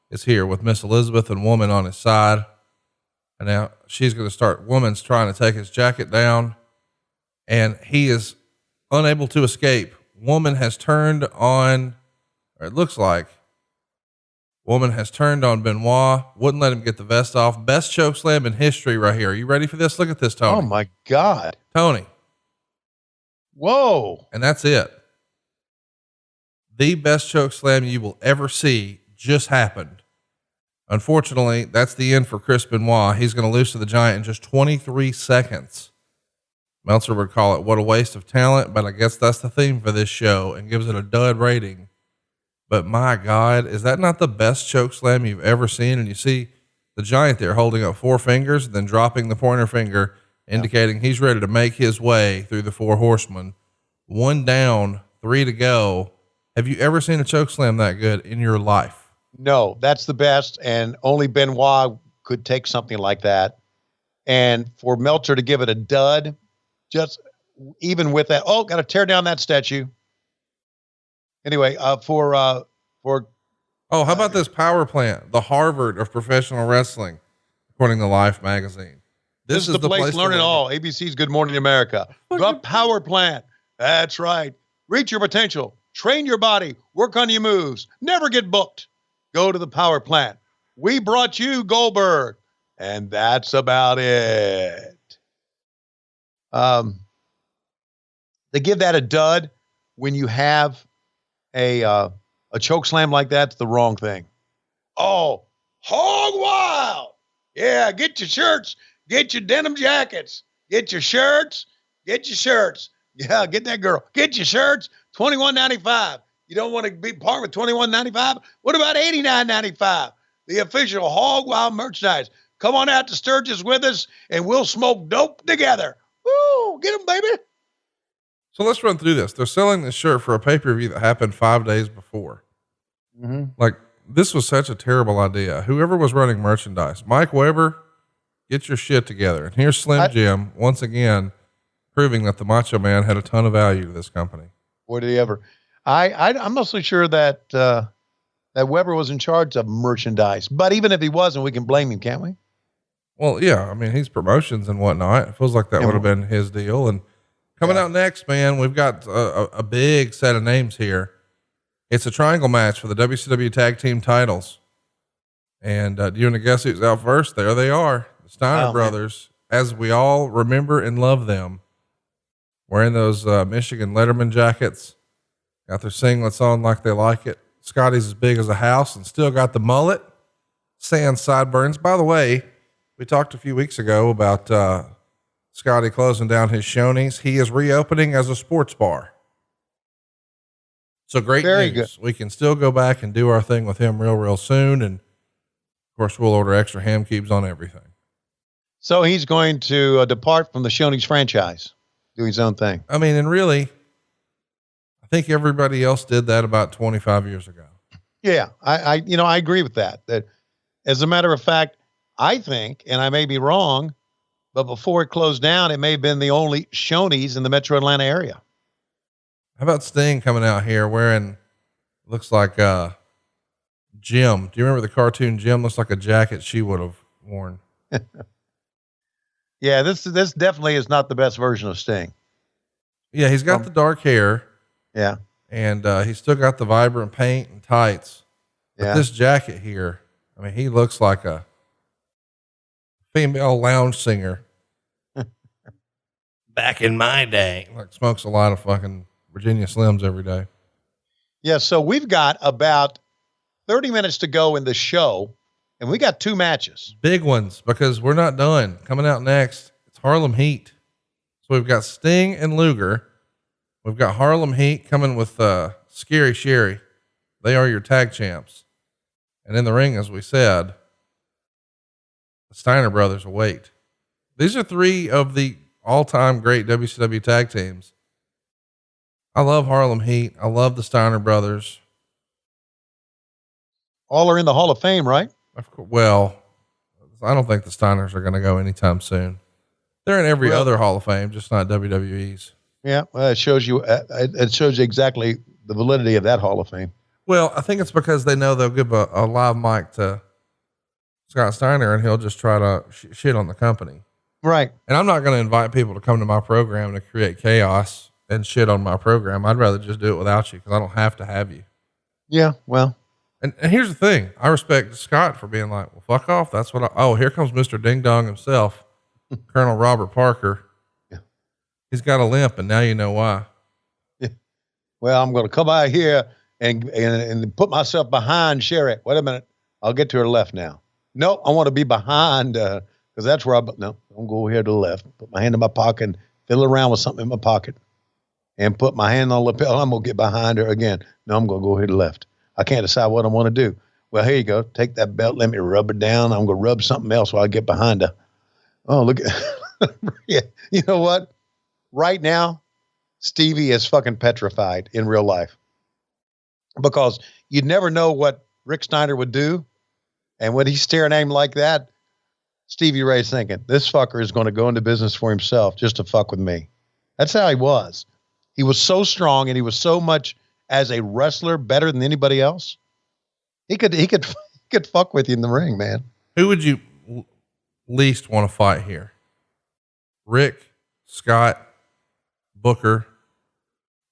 is here with Miss Elizabeth and Woman on his side. And now she's going to start. Woman's trying to take his jacket down, and he is unable to escape. Woman has turned on, or it looks like Woman has turned on Benoit, wouldn't let him get the vest off. Best choke slam in history right here. Are you ready for this? Look at this, Tony. Oh my God. Tony. Whoa. And that's it. The best choke slam you will ever see just happened. Unfortunately, that's the end for Chris Benoit. He's going to lose to the Giant in just 23 seconds. Meltzer would call it, what a waste of talent, but I guess that's the theme for this show, and gives it a dud rating. But my God, is that not the best choke slam you've ever seen? And you see the Giant there holding up 4 fingers, then dropping the pointer finger, indicating he's ready to make his way through the 4 horsemen. 1 down, 3 to go. Have you ever seen a choke slam that good in your life? No, that's the best. And only Benoit could take something like that. And for Meltzer to give it a dud, just even with that, got to tear down that statue. Anyway, how about this power plant, the Harvard of professional wrestling, according to Life magazine. This is the place to learn it all. ABC's Good Morning America. The power plant. That's right. Reach your potential, train your body, work on your moves, never get booked. Go to the power plant. We brought you Goldberg, and that's about it. They give that a dud when you have a choke slam like that's the wrong thing. Oh, hog wild. Yeah. Get your shirts, get your denim jackets, get your shirts. Yeah. Get that girl, get your shirts. $21.95. You don't want to be part with $21.95. What about $89.95? The official hog wild merchandise. Come on out to Sturgis with us and we'll smoke dope together. Woo, get them, baby. So let's run through this. They're selling this shirt for a pay-per-view that happened 5 days before. Mm-hmm. Like, this was such a terrible idea. Whoever was running merchandise, Mike Weber, get your shit together. And here's Slim Jim once again, proving that the Macho Man had a ton of value to this company. Boy, did he ever. I'm mostly sure that Weber was in charge of merchandise, but even if he wasn't, we can blame him, can't we? Well, yeah. I mean, he's promotions and whatnot. It feels like that would have been his deal. And coming out next, man, we've got a big set of names here. It's a triangle match for the WCW tag team titles. And, do you want to guess who's out first? There they are. The Steiner brothers, as we all remember and love them, wearing those, Michigan Letterman jackets, got their singlets on like they like it. Scotty's as big as a house and still got the mullet, sand sideburns. By the way, we talked a few weeks ago about, Scotty closing down his Shoney's. He is reopening as a sports bar. So great news. Good. We can still go back and do our thing with him real soon. And of course we'll order extra ham cubes on everything. So he's going to depart from the Shoney's franchise, do his own thing. I mean, and really, I think everybody else did that about 25 years ago. Yeah, I agree with that. That, as a matter of fact, I think, and I may be wrong, but before it closed down, it may have been the only Shoney's in the Metro Atlanta area. How about Sting coming out here wearing, looks like Jim? Do you remember the cartoon Jim? Looks like a jacket she would have worn. Yeah, this definitely is not the best version of Sting. Yeah, he's got the dark hair. Yeah. And he's still got the vibrant paint and tights. But Yeah. this jacket here, I mean, he looks like a female lounge singer. Back in my day. Like smokes a lot of fucking Virginia Slims every day. Yeah, so we've got about 30 minutes to go in the show, and we got 2 matches. Big ones, because we're not done. Coming out next, it's Harlem Heat. So we've got Sting and Luger. We've got Harlem Heat coming with Scary Sherri. They are your tag champs. And in the ring, as we said, the Steiner brothers await. These are 3 of the all-time great WCW tag teams. I love Harlem Heat. I love the Steiner brothers. All are in the Hall of Fame, right? Of course. Well, I don't think the Steiners are going to go anytime soon. They're in every other Hall of Fame, just not WWE's. Yeah, well, it shows you exactly the validity of that Hall of Fame. Well, I think it's because they know they'll give a live mic to Scott Steiner and he'll just try to shit on the company. Right. And I'm not going to invite people to come to my program to create chaos and shit on my program. I'd rather just do it without you because I don't have to have you. Yeah, well. And here's the thing. I respect Scott for being like, well, fuck off. That's what here comes Mr. Ding Dong himself, Colonel Robert Parker. Yeah. He's got a limp and now you know why. Yeah. Well, I'm going to come out here and put myself behind Sherri. Wait a minute. I'll get to her left now. No, I want to be behind, because that's where I'm go here to the left, put my hand in my pocket and fiddle around with something in my pocket and put my hand on the lapel. I'm going to get behind her again. No, I'm going to go here to the left. I can't decide what I want to do. Well, here you go. Take that belt. Let me rub it down. I'm going to rub something else while I get behind her. Oh, look at, yeah. You know what? Right now, Stevie is fucking petrified in real life because you'd never know what Rick Steiner would do. And when he's staring at him like that, Stevie Ray's thinking, this fucker is going to go into business for himself just to fuck with me. That's how he was. He was so strong and he was so much as a wrestler better than anybody else. He could fuck with you in the ring, man. Who would you least want to fight here? Rick, Scott, Booker,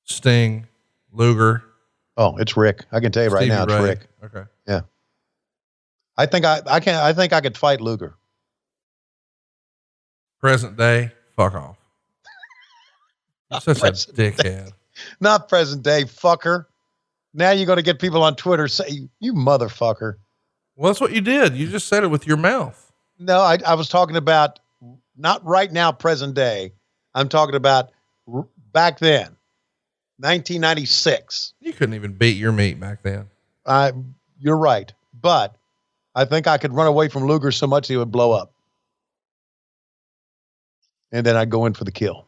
Sting, Luger. Oh, it's Rick. I can tell you right now, it's Rick. Okay. Yeah. I think I could fight Luger. Present day, fuck off. You're such a dickhead. Not present day, fucker. Now you're going to get people on Twitter say, you motherfucker. Well, that's what you did. You just said it with your mouth. No, I was talking about not right now, present day. I'm talking about back then, 1996. You couldn't even beat your meat back then. You're right. But I think I could run away from Luger so much he would blow up. And then I'd go in for the kill.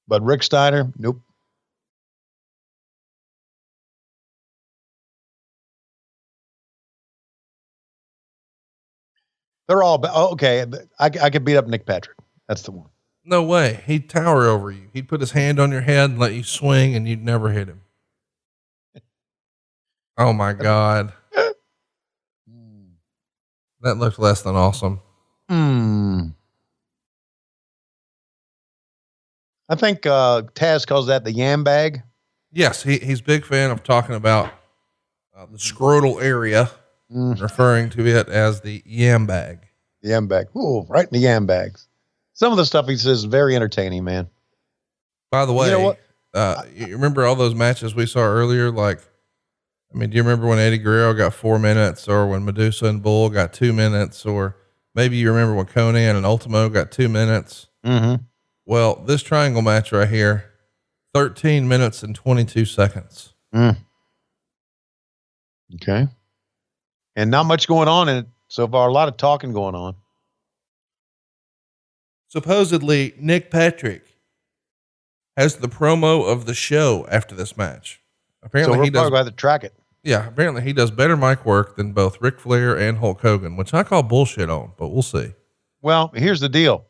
But Rick Steiner, nope. They're all, okay. I could beat up Nick Patrick. That's the one. No way. He'd tower over you. He'd put his hand on your head and let you swing and you'd never hit him. Oh my God. That looked less than awesome. I think Taz calls that the yam bag. Yes, he's a big fan of talking about the scrotal area, referring to it as the yam bag. Yam bag. Ooh, right in the yam bags. Some of the stuff he says is very entertaining, man. By the way, you know what? You remember all those matches we saw earlier? Like, I mean, do you remember when Eddie Guerrero got 4 minutes, or when Madusa and Bull got 2 minutes, or maybe you remember when Konan and Ultimo got 2 minutes? Mm-hmm. Well, this triangle match right here, 13 minutes and 22 seconds. Okay. And not much going on in it so far. A lot of talking going on. supposedly Nick Patrick has the promo of the show after this match. Apparently so he does. Probably have to track it. Yeah, apparently he does better mic work than both Ric Flair and Hulk Hogan, which I call bullshit on, but we'll see. Well, here's the deal.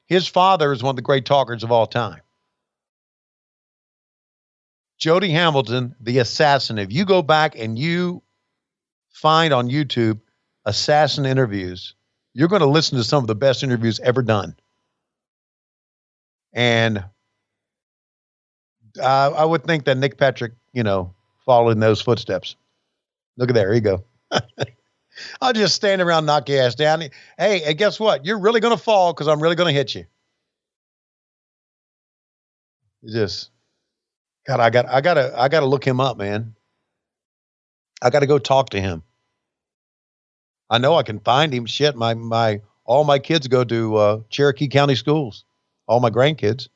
His father is one of the great talkers of all time. Jody Hamilton, the assassin. If you go back and you find on YouTube assassin interviews, you're going to listen to some of the best interviews ever done. And I would think that Nick Patrick, followed in those footsteps. Look at there. Here you go. I'll just stand around, knock your ass down. Hey, and guess what? You're really going to fall because I'm really going to hit you. God, I gotta look him up, man. I gotta go talk to him. I know I can find him. Shit, all my kids go to Cherokee County schools. All my grandkids.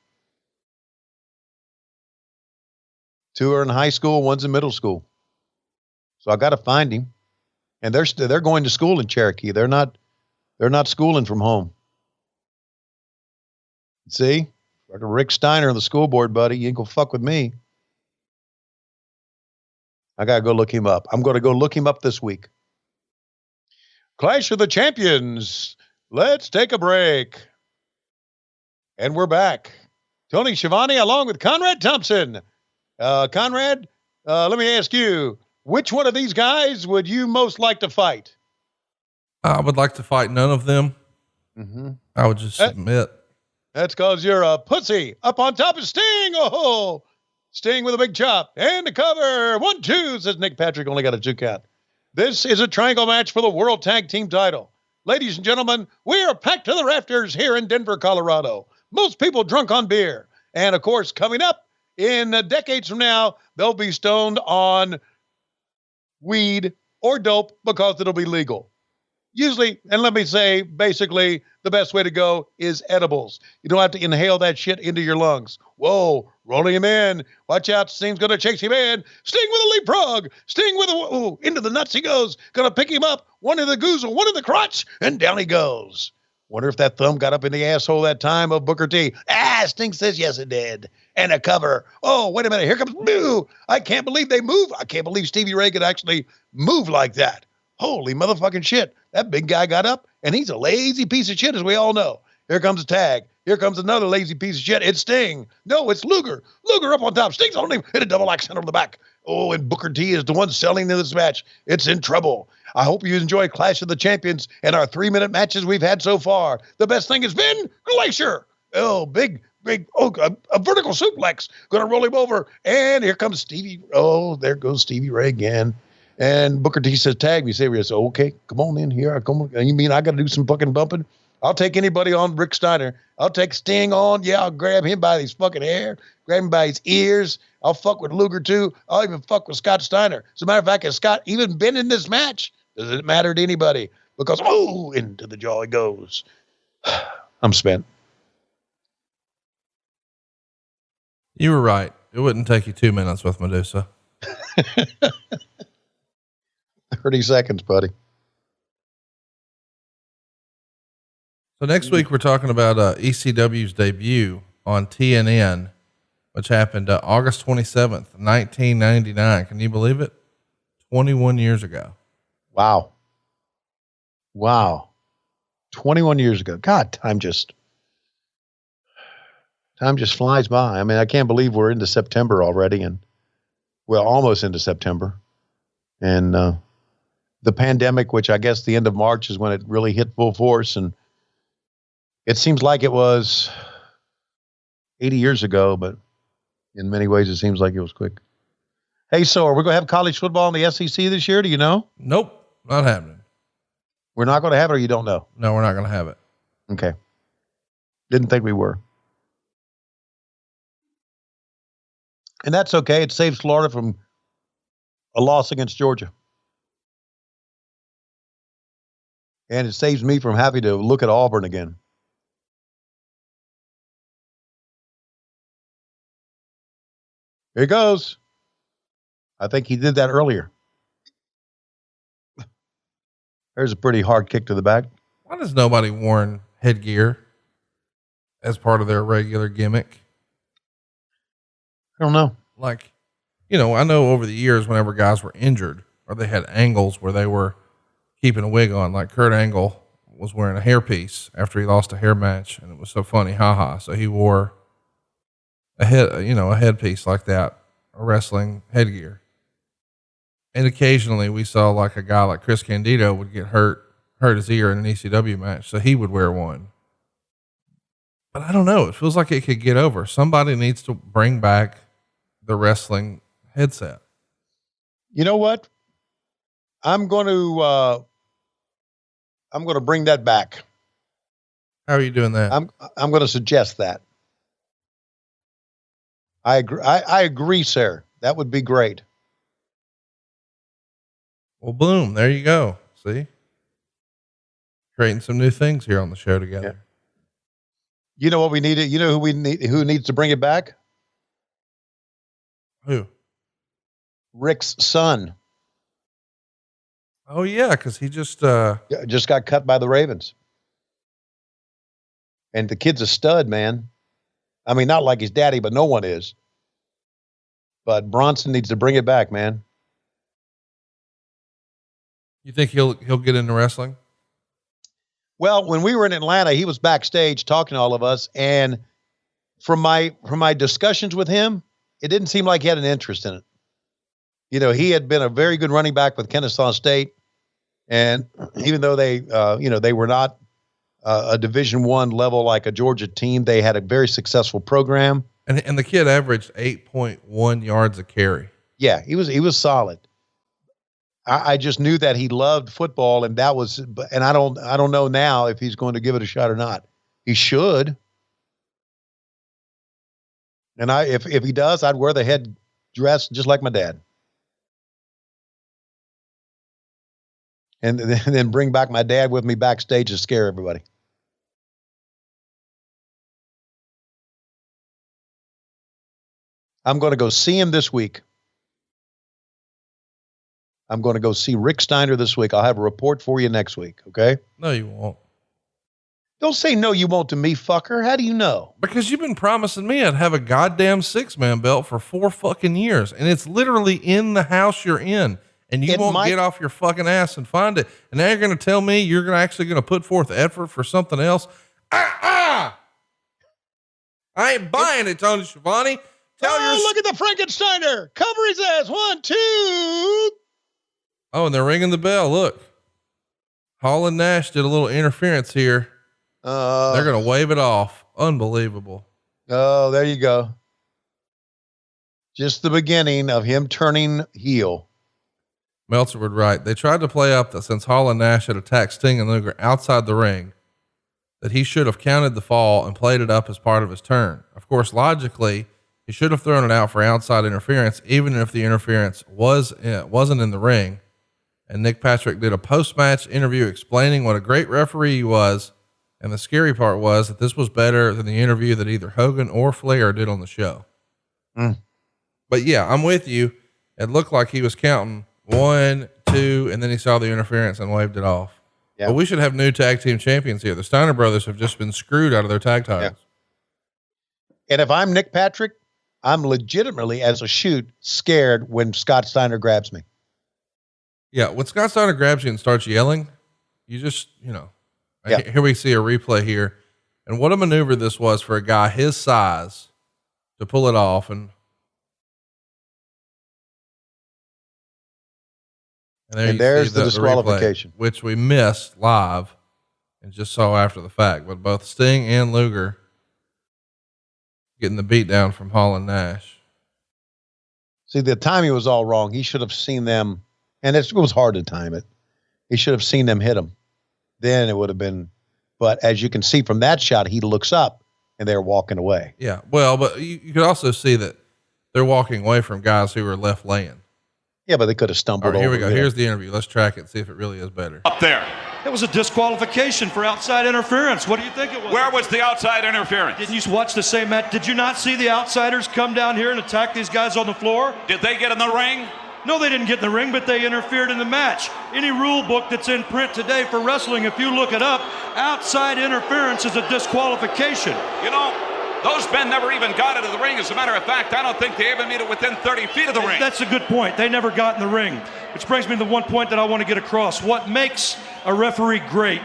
2 are in high school, 1's in middle school. So I got to find him. And they're going to school in Cherokee. They're not schooling from home. See? Like a Rick Steiner on the school board, buddy. You ain't gonna fuck with me. I gotta go look him up. I'm gonna go look him up this week. Clash of the Champions. Let's take a break. And we're back. Tony Schiavone along with Conrad Thompson. Conrad, let me ask you, which one of these guys would you most like to fight? I would like to fight none of them. Mm-hmm. I would just submit. That's because you're a pussy. Up on top is Sting. Oh, Sting with a big chop. And the cover. 1, 2, says Nick Patrick. Only got a 2 count. This is a triangle match for the World Tag Team title. Ladies and gentlemen, we are packed to the rafters here in Denver, Colorado. Most people drunk on beer. And, of course, coming up in decades from now, they'll be stoned on weed or dope because it'll be legal. Usually, and let me say, basically, the best way to go is edibles. You don't have to inhale that shit into your lungs. Whoa, rolling him in. Watch out, Sting's going to chase him in. Sting with a leapfrog. Sting with into the nuts he goes. Going to pick him up. One in the goozle, one in the crotch, and down he goes. Wonder if that thumb got up in the asshole that time of Booker T. Sting says yes, it did. And a cover. Oh, wait a minute. Here comes Boo. I can't believe they move. I can't believe Stevie Ray could actually move like that. Holy motherfucking shit. That big guy got up, and he's a lazy piece of shit, as we all know. Here comes a tag. Here comes another lazy piece of shit. It's Sting. No, it's Luger. Luger up on top. Sting's on him. Hit a double axe over the back. Oh, and Booker T is the one selling in this match. It's in trouble. I hope you enjoy Clash of the Champions and our 3-minute matches we've had so far. The best thing has been Glacier. Oh, big, a vertical suplex. Going to roll him over. And here comes Stevie. Oh, there goes Stevie Ray again. And Booker T says, tag me. Say, okay, come on in here. Come on. You mean I got to do some fucking bumping? I'll take anybody on Rick Steiner. I'll take Sting on. Yeah, I'll grab him by his fucking hair, grab him by his ears. I'll fuck with Luger too. I'll even fuck with Scott Steiner. As a matter of fact, has Scott even been in this match? Does it matter to anybody? Because, into the jaw he goes. I'm spent. You were right. It wouldn't take you 2 minutes with Madusa. 30 seconds, buddy. So next week we're talking about ECW's debut on TNN, which happened August 27th, 1999. Can you believe it? 21 years ago. Wow. 21 years ago. God, time just flies by. I mean, I can't believe we're into September already, and almost into September. And the pandemic, which I guess the end of March is when it really hit full force, and it seems like it was 80 years ago, but in many ways it seems like it was quick. Hey, so are we going to have college football in the SEC this year? Do you know? Nope, not happening. We're not going to have it, or you don't know? No, we're not going to have it. Okay. Didn't think we were. And that's okay. It saves Florida from a loss against Georgia. And it saves me from having to look at Auburn again. Here he goes. I think he did that earlier. There's a pretty hard kick to the back. Why does nobody worn headgear? as part of their regular gimmick? I don't know. Like, you know, I know over the years, whenever guys were injured or they had angles where they were keeping a wig on, like Kurt Angle was wearing a hairpiece after he lost a hair match, and it was so funny, haha. So he wore a headpiece like that, a wrestling headgear. And occasionally we saw like a guy like Chris Candido would get hurt his ear in an ECW match, so he would wear one. But I don't know. It feels like it could get over. Somebody needs to bring back the wrestling headset. You know what? I'm going to bring that back. How are you doing that? I'm going to suggest that. I agree. I agree, sir. That would be great. Well, boom. There you go. See? Creating some new things here on the show together. Yeah. You know what we needed? You know who needs to bring it back? Who? Rick's son. Oh yeah. Cause he just got cut by the Ravens. And the kid's a stud, man. I mean, not like his daddy, but no one is. But Bronson needs to bring it back, man. You think he'll get into wrestling? Well, when we were in Atlanta, he was backstage talking to all of us, and from my discussions with him, it didn't seem like he had an interest in it. You know, he had been a very good running back with Kennesaw State, and even though they were not a Division I level like a Georgia team, they had a very successful program. And the kid averaged 8.1 yards a carry. Yeah, he was solid. I just knew that he loved football, and I don't know now if he's going to give it a shot or not. He should. And if he does, I'd wear the head dress just like my dad. And then bring back my dad with me backstage to scare everybody. I'm going to go see him this week. I'm going to go see Rick Steiner this week. I'll have a report for you next week, okay? No, you won't. Don't say no you won't to me, fucker. How do you know? Because you've been promising me I'd have a goddamn 6-man belt for 4 fucking years, and it's literally in the house you're in, and you won't get off your fucking ass and find it. And now you're going to tell me you're actually going to put forth effort for something else? I ain't buying it, Tony Schiavone. Look at the Frankensteiner. Cover his ass. 1, 2. Oh, and they're ringing the bell. Look, Hall and Nash did a little interference here. They're going to wave it off. Unbelievable. Oh, there you go. Just the beginning of him turning heel. Meltzer would write, they tried to play up that since Hall and Nash had attacked Sting and Luger outside the ring, that he should have counted the fall and played it up as part of his turn. Of course, logically, he should have thrown it out for outside interference, even if the interference wasn't in the ring. And Nick Patrick did a post-match interview explaining what a great referee he was. And the scary part was that this was better than the interview that either Hogan or Flair did on the show. But yeah, I'm with you. It looked like he was counting 1, 2, and then he saw the interference and waved it off. Yeah. But we should have new tag team champions here. The Steiner brothers have just been screwed out of their tag titles. Yeah. And if I'm Nick Patrick, I'm legitimately, as a shoot, scared when Scott Steiner grabs me. Yeah, when Scott Steiner grabs you and starts yelling, you just, here we see a replay here. And what a maneuver this was for a guy his size to pull it off. And there's the disqualification, replay, which we missed live and just saw after the fact. But both Sting and Luger getting the beat down from Hall and Nash. See, the timing was all wrong. He should have seen them. And it was hard to time it. He should have seen them hit him. Then it would have been, but as you can see from that shot, he looks up and they're walking away. Yeah. Well, but you could also see that they're walking away from guys who were left laying. Yeah, but they could have stumbled over. Here we go. Here's the interview. Let's track it and see if it really is better. Up there. It was a disqualification for outside interference. What do you think it was? Where was the outside interference? Didn't you watch the same match? Did you not see the outsiders come down here and attack these guys on the floor? Did they get in the ring? No, they didn't get in the ring, but they interfered in the match. Any rule book that's in print today for wrestling, if you look it up, outside interference is a disqualification. You know, those men never even got into the ring. As a matter of fact, I don't think they even made it within 30 feet of the ring. That's a good point. They never got in the ring. Which brings me to one point that I want to get across. What makes a referee great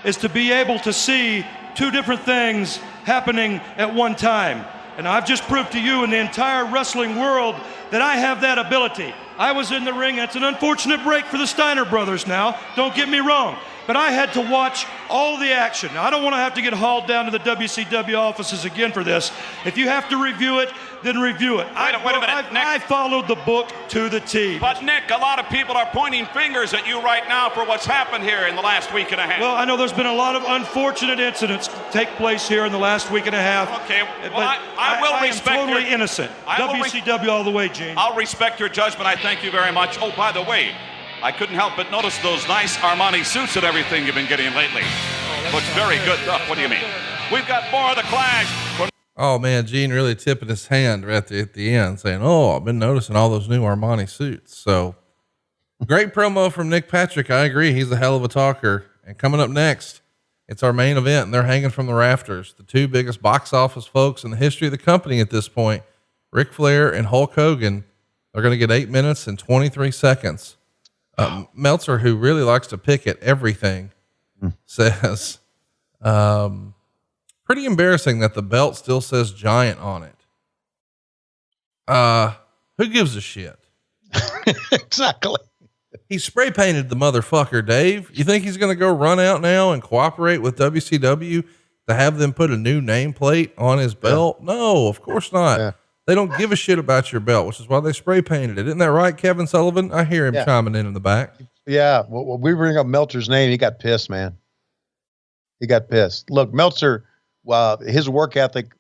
is to be able to see two different things happening at one time. And I've just proved to you in the entire wrestling world that I have that ability. I was in the ring. It's an unfortunate break for the Steiner brothers now. Don't get me wrong. But I had to watch all the action. Now, I don't want to have to get hauled down to the WCW offices again for this. If you have to review it, then review it. Wait a minute, Nick. I followed the book to the T. But Nick, a lot of people are pointing fingers at you right now for what's happened here in the last week and a half. Well, I know there's been a lot of unfortunate incidents take place here in the last week and a half. Okay, well, I will respect am totally innocent. WCW all the way, Gene. I'll respect your judgment. I thank you very much. Oh, by the way, I couldn't help but notice those nice Armani suits and everything you've been getting lately. Looks very good stuff. What do you mean? We've got more of the Clash. Oh man, Gene really tipping his hand right at the end saying, oh, I've been noticing all those new Armani suits. So great promo from Nick Patrick. I agree. He's a hell of a talker. And coming up next, it's our main event and they're hanging from the rafters. The two biggest box office folks in the history of the company at this point, Ric Flair and Hulk Hogan. They're going to get 8 minutes and 23 seconds. Meltzer, who really likes to pick at everything, says, pretty embarrassing that the belt still says Giant on it. Who gives a shit? Exactly. He spray painted the motherfucker, Dave. You think he's going to go run out now and cooperate with WCW to have them put a new nameplate on his belt? Yeah. No, of course not. Yeah. They don't give a shit about your belt, which is why they spray painted it. Isn't that right, Kevin Sullivan? I hear him chiming in the back. Yeah. Well, we bring up Meltzer's name. He got pissed, man. He got pissed. Look, Meltzer, his work ethic,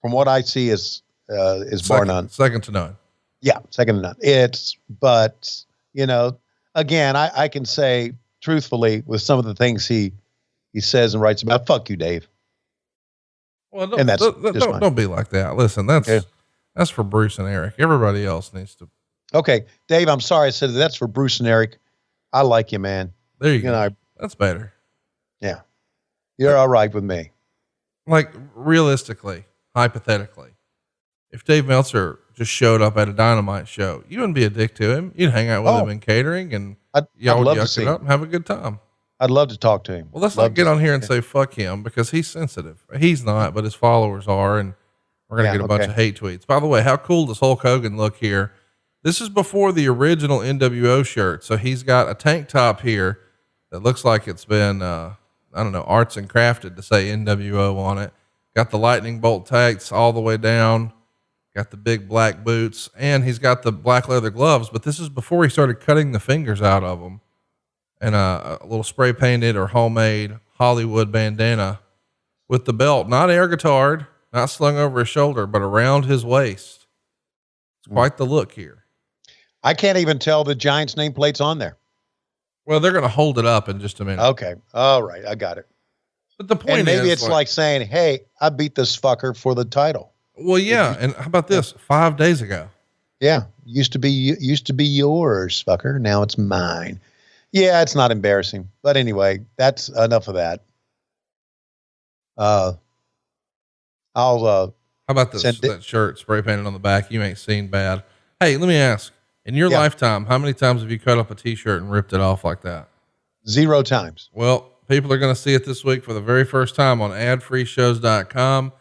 from what I see, is bar none. Second to none. Yeah, second to none. But you know, again, I can say truthfully with some of the things he says and writes about. Fuck you, Dave. Well, don't be like that. Listen, that's for Bruce and Eric. Everybody else needs to. Okay, Dave, I'm sorry I said that's for Bruce and Eric. I like you, man. There you go. That's better. Yeah. You're all right with me. Like realistically, hypothetically, if Dave Meltzer just showed up at a Dynamite show, you wouldn't be a dick to him. You'd hang out with him in catering and y'all would yuck it up and have a good time. I'd love to talk to him. Well, let's not get on here and say fuck him because he's sensitive. He's not, but his followers are, and we're going to get a bunch of hate tweets. By the way, how cool does Hulk Hogan look here? This is before the original NWO shirt. So he's got a tank top here that looks like it's been, arts and crafted to say NWO on it. Got the lightning bolt tights all the way down. Got the big black boots, and he's got the black leather gloves, but this is before he started cutting the fingers out of them. And a little spray painted or homemade Hollywood bandana with the belt, not air guitared, not slung over his shoulder, but around his waist. It's quite the look here. I can't even tell the Giants nameplate's on there. Well, they're going to hold it up in just a minute. Okay. All right. I got it. But the point is, maybe it's like saying, hey, I beat this fucker for the title. Well, yeah. And how about this? 5 days ago. Yeah. Used to be yours, fucker. Now it's mine. Yeah, it's not embarrassing, but anyway, that's enough of that. How about that shirt spray painted on the back? You ain't seen bad. Hey, let me ask, in your lifetime, how many times have you cut up a t-shirt and ripped it off like that? 0 times. Well, people are going to see it this week for the very first time on adfreeshows.com.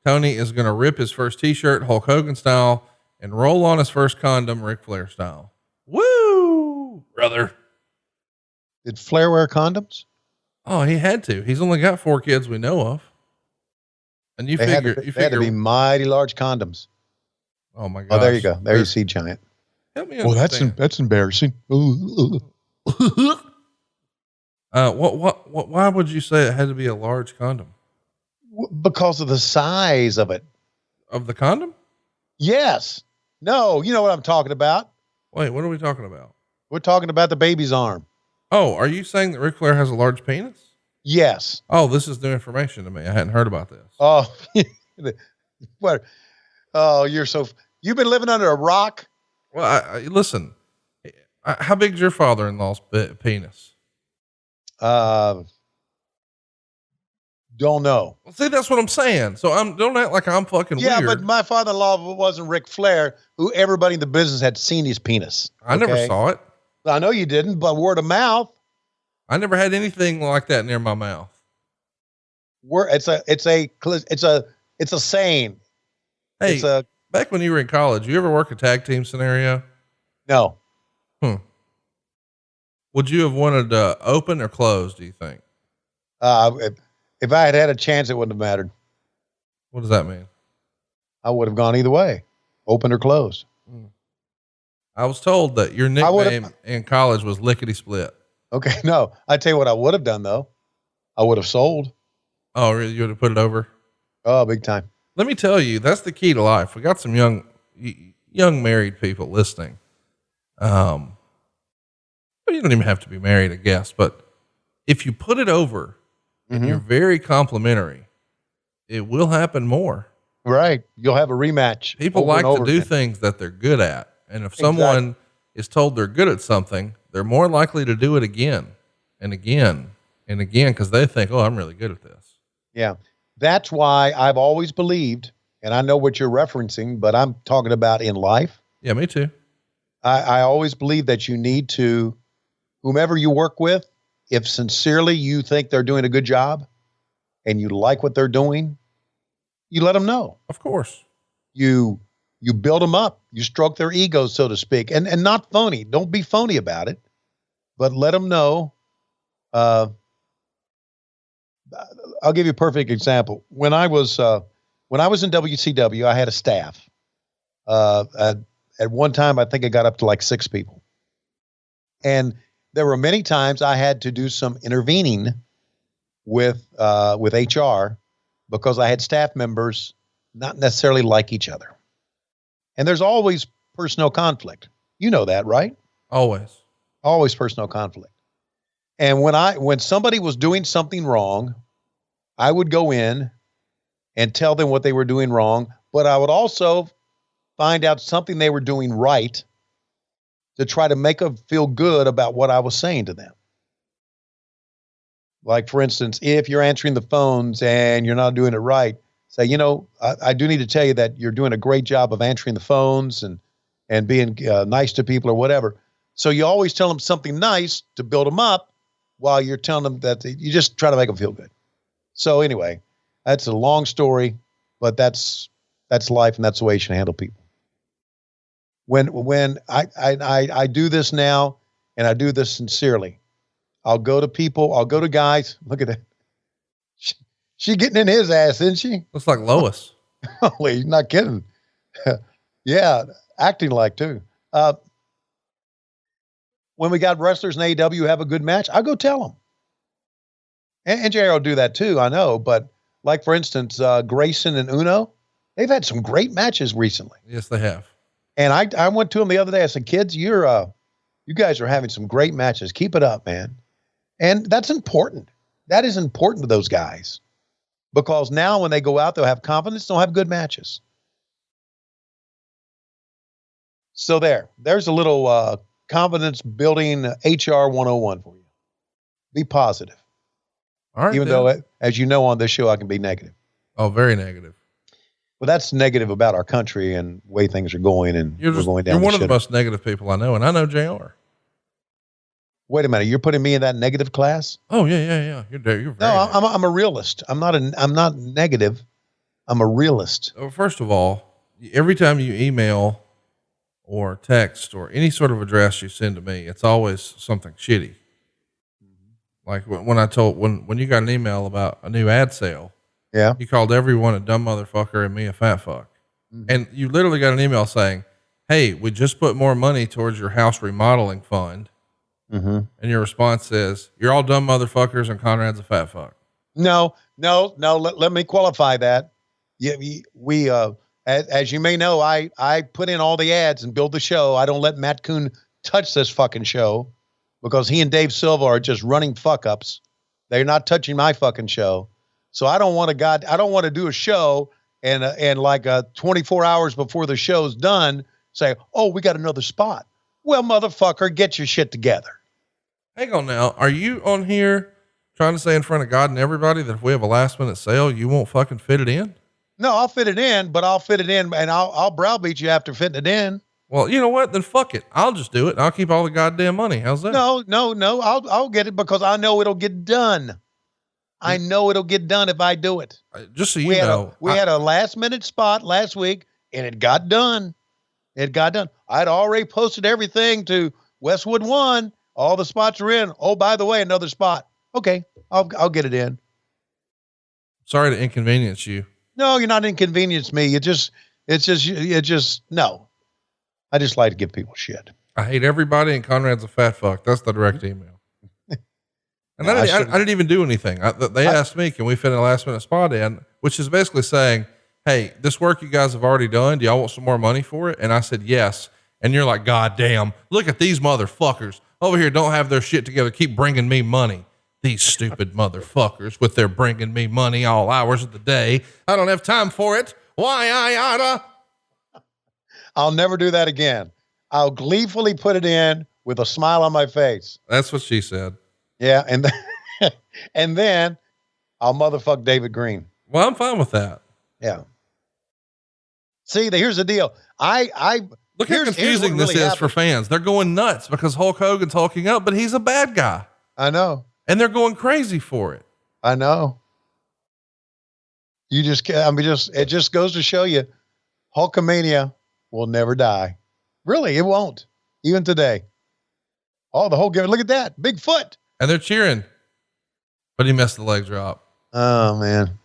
Tony is going to rip his first t-shirt, Hulk Hogan style, and roll on his first condom, Ric Flair style. Woo, brother. Did Flair wear condoms? Oh, he had to. He's only got 4 kids we know of. And they had to be mighty large condoms. Oh my God. Oh, there you go. There you see Giant. Help me understand. That's embarrassing. Why would you say it had to be a large condom? Because of the size of it. Of the condom? Yes. No, you know what I'm talking about. Wait, what are we talking about? We're talking about the baby's arm. Oh, are you saying that Ric Flair has a large penis? Yes. Oh, this is new information to me. I hadn't heard about this. Oh, what? Oh, you've been living under a rock. Well, listen, how big's your father-in-law's penis? Don't know. Well, see, that's what I'm saying. So don't act like I'm fucking weird. Yeah, but my father-in-law wasn't Ric Flair, who everybody in the business had seen his penis. I never saw it. I know you didn't, but word of mouth. I never had anything like that near my mouth. It's a saying. Hey, back when you were in college, you ever work a tag team scenario? No. Would you have wanted open or closed, do you think? If I had had a chance, it wouldn't have mattered. What does that mean? I would have gone either way, open or closed. I was told that your nickname in college was Lickety Split. Okay, no. I tell you what I would have done, though. I would have sold. Oh, really? You would have put it over? Oh, big time. Let me tell you, that's the key to life. We got some young married people listening. You don't even have to be married, I guess, but if you put it over and you're very complimentary, it will happen more. Right. You'll have a rematch. People like to do things that they're good at. And if someone is told they're good at something, they're more likely to do it again and again and again, because they think, oh, I'm really good at this. Yeah. That's why I've always believed, and I know what you're referencing, but I'm talking about in life. Yeah, me too. I always believe that you need to, whomever you work with, if sincerely you think they're doing a good job and you like what they're doing, you let them know. Of course. You build them up. You stroke their egos, so to speak, and not phony. Don't be phony about it, but let them know. I'll give you a perfect example. When I was in WCW, I had a staff. At one time, I think I got up to like 6 people. And there were many times I had to do some intervening with HR because I had staff members not necessarily like each other. And there's always personal conflict. You know that, right? Always personal conflict. And when somebody was doing something wrong, I would go in and tell them what they were doing wrong, but I would also find out something they were doing right to try to make them feel good about what I was saying to them. Like, for instance, if you're answering the phones and you're not doing it right, say, I do need to tell you that you're doing a great job of answering the phones and being nice to people or whatever. So you always tell them something nice to build them up while you're telling them that you just try to make them feel good. So anyway, that's a long story, but that's life, and that's the way you should handle people. When I do this now, and I do this sincerely, I'll go to people, I'll go to guys. Look at that. She getting in his ass, isn't she? Looks like Lois. Holy, not kidding. Yeah, acting like too. When we got wrestlers in AEW have a good match, I go tell them. And JR will do that too, I know. But like, for instance, Grayson and Uno, they've had some great matches recently. Yes, they have. And I went to them the other day. I said, kids, you guys are having some great matches. Keep it up, man. And that's important. That is important to those guys. Because now when they go out, they'll have confidence, they'll have good matches. So there's a little confidence building HR 101 for you. Be positive. All right. Even though, as you know, on this show, I can be negative. Oh, very negative. Well, that's negative about our country and the way things are going, and we're going down. You're one of the most negative people I know, and I know JR. Wait a minute, you're putting me in that negative class? Oh yeah. You're very no, I'm a realist. I'm not negative. I'm a realist. Well, first of all, every time you email or text or any sort of address you send to me, it's always something shitty. Like when you got an email about a new ad sale, yeah, you called everyone a dumb motherfucker and me a fat fuck. Mm-hmm. And you literally got an email saying, hey, we just put more money towards your house remodeling fund. Mm-hmm. And your response is, you're all dumb motherfuckers and Conrad's a fat fuck. No. Let me qualify that. Yeah, we as you may know, I put in all the ads and build the show. I don't let Matt Kuhn touch this fucking show because he and Dave Silva are just running fuck ups. They're not touching my fucking show. So I don't want to do a show and like 24 hours before the show's done, say, oh, we got another spot. Well, motherfucker, get your shit together. Hang on now. Are you on here trying to say in front of God and everybody that if we have a last minute sale, you won't fucking fit it in? No, I'll fit it in, but I'll fit it in and I'll browbeat you after fitting it in. Well, you know what? Then fuck it. I'll just do it. And I'll keep all the goddamn money. How's that? No. I'll get it because I know it'll get done. I know it'll get done if I do it. Just so you know, we had a last minute spot last week and it got done. It got done. I'd already posted everything to Westwood 1. All the spots are in. Oh, by the way, another spot. Okay. I'll get it in. Sorry to inconvenience you. No, you're not inconvenience me. No. I just like to give people shit. I hate everybody and Conrad's a fat fuck. That's the direct email. And no, I didn't even do anything. They asked me, can we fit a last minute spot in, which is basically saying, hey, this work you guys have already done. Do y'all want some more money for it? And I said, yes. And you're like, God damn, look at these motherfuckers over here. Don't have their shit together. Keep bringing me money. These stupid motherfuckers with their bringing me money all hours of the day. I don't have time for it. Why I oughta. I'll never do that again. I'll gleefully put it in with a smile on my face. That's what she said. Yeah. And then I'll motherfuck David Green. Well, I'm fine with that. Yeah. See, here's the deal. Look how confusing this is for fans. They're going nuts because Hulk Hogan's hulking up, but he's a bad guy. I know. And they're going crazy for it. I know. It just goes to show you Hulkamania will never die. Really, it won't. Even today. Oh, the whole game. Look at that. Big foot. And they're cheering. But he missed the leg drop. Oh, man.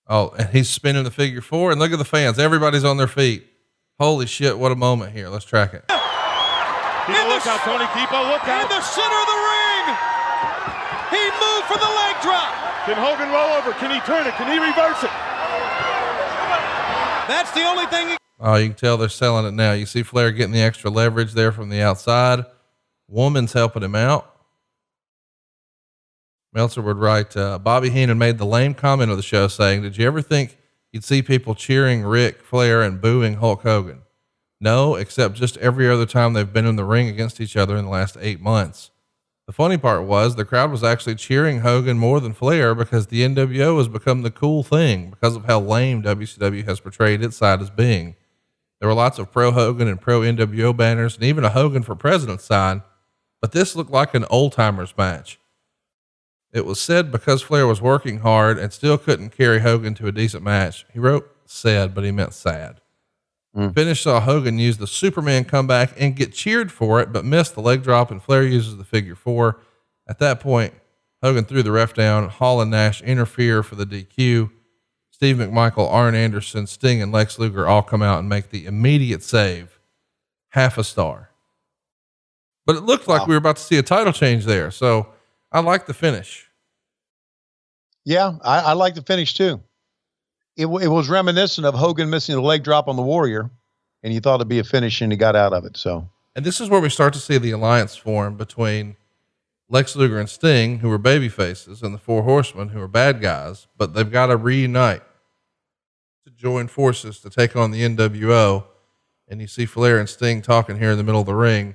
Oh, and he's spinning the figure 4. And look at the fans. Everybody's on their feet. Holy shit, what a moment here. Let's track it. Keep a lookout, Tony. Keep a lookout. In the center of the ring. He moved for the leg drop. Can Hogan roll over? Can he turn it? Can he reverse it? That's the only thing. Oh, you can tell they're selling it now. You see Flair getting the extra leverage there from the outside. Woman's helping him out. Meltzer would write, Bobby Heenan made the lame comment of the show saying, did you ever think you'd see people cheering Ric Flair and booing Hulk Hogan? No, except just every other time they've been in the ring against each other in the last 8 months. The funny part was the crowd was actually cheering Hogan more than Flair because the NWO has become the cool thing because of how lame WCW has portrayed its side as being. There were lots of pro Hogan and pro NWO banners and even a Hogan for President sign, but this looked like an old timers match. It was said because Flair was working hard and still couldn't carry Hogan to a decent match. He wrote said, but he meant sad. Finish saw Hogan use the Superman comeback and get cheered for it, but missed the leg drop, and Flair uses the figure 4. At that point, Hogan threw the ref down. Hall and Nash interfere for the DQ. Steve McMichael, Arn Anderson, Sting, and Lex Luger all come out and make the immediate save. 0.5 star. But it looked like we were about to see a title change there. So I like the finish. Yeah, I like the finish too. It was reminiscent of Hogan missing the leg drop on the Warrior, and you thought it'd be a finish, and he got out of it. So, and this is where we start to see the alliance form between Lex Luger and Sting, who are baby faces, and the Four Horsemen, who are bad guys, but they've got to reunite to join forces to take on the NWO. And you see Flair and Sting talking here in the middle of the ring.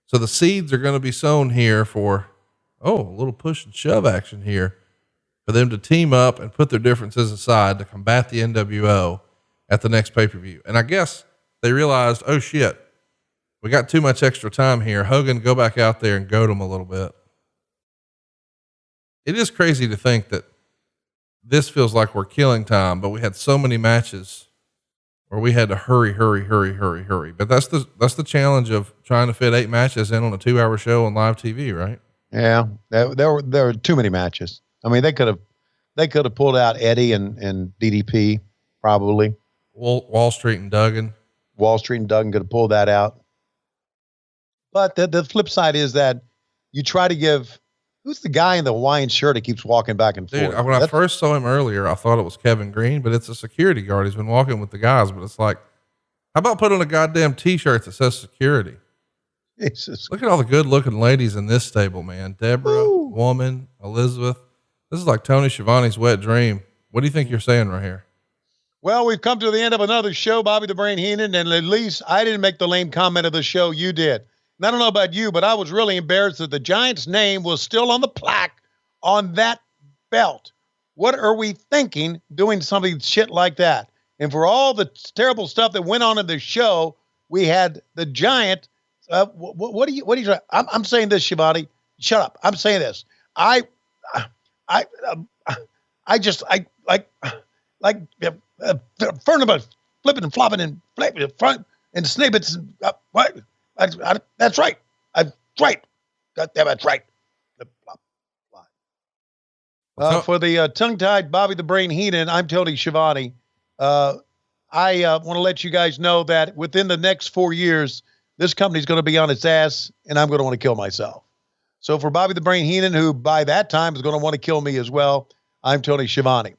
So the seeds are going to be sown here for, a little push and shove action here, for them to team up and put their differences aside to combat the NWO at the next pay-per-view. And I guess they realized, oh shit, we got too much extra time here. Hogan, go back out there and goad him a little bit. It is crazy to think that this feels like we're killing time, but we had so many matches where we had to hurry. But that's the challenge of trying to fit 8 matches in on a 2-hour show on live TV, right? Yeah, there were too many matches. I mean, they could have pulled out Eddie and DDP probably. Wallstreet and Duggan. Wallstreet and Duggan could have pulled that out. But the flip side is that you try to give, who's the guy in the Hawaiian shirt that keeps walking back and forth? When I first saw him earlier, I thought it was Kevin Green, but it's a security guard. He's been walking with the guys, but it's like, how about putting a goddamn t-shirt that says security? Jesus. Look at all the good looking ladies in this stable, man. Debra, Woman, Elizabeth. This is like Tony Schiavone's wet dream. What do you think you're saying right here? Well, we've come to the end of another show, Bobby the Brain Heenan, and at least I didn't make the lame comment of the show. You did. And I don't know about you, but I was really embarrassed that the Giants' name was still on the plaque on that belt. What are we thinking doing something shit like that? And for all the terrible stuff that went on in the show, we had the Giant. What are you trying? I'm saying this, Shivani. Shut up. I'm saying this. I Furnaby flipping and flopping and flipping in front and snippets. What? That's right. That's right. God damn, that's right. Flip, flop, fly. For the tongue-tied Bobby the Brain Heenan, I'm Tony Schiavone. I want to let you guys know that within the next 4 years, this company's going to be on its ass, and I'm going to want to kill myself. So for Bobby the Brain Heenan, who by that time is going to want to kill me as well, I'm Tony Schiavone.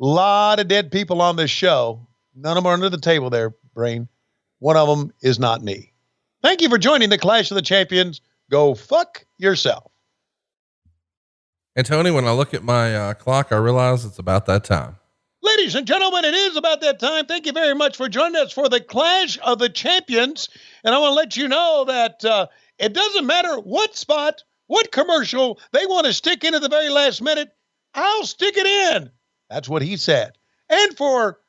Lot of dead people on this show. None of them are under the table there, Brain. One of them is not me. Thank you for joining the Clash of the Champions. Go fuck yourself. And Tony, when I look at my clock, I realize it's about that time. Ladies and gentlemen, it is about that time. Thank you very much for joining us for the Clash of the Champions. And I want to let you know that it doesn't matter what spot, what commercial they want to stick in at the very last minute, I'll stick it in. That's what he said. And for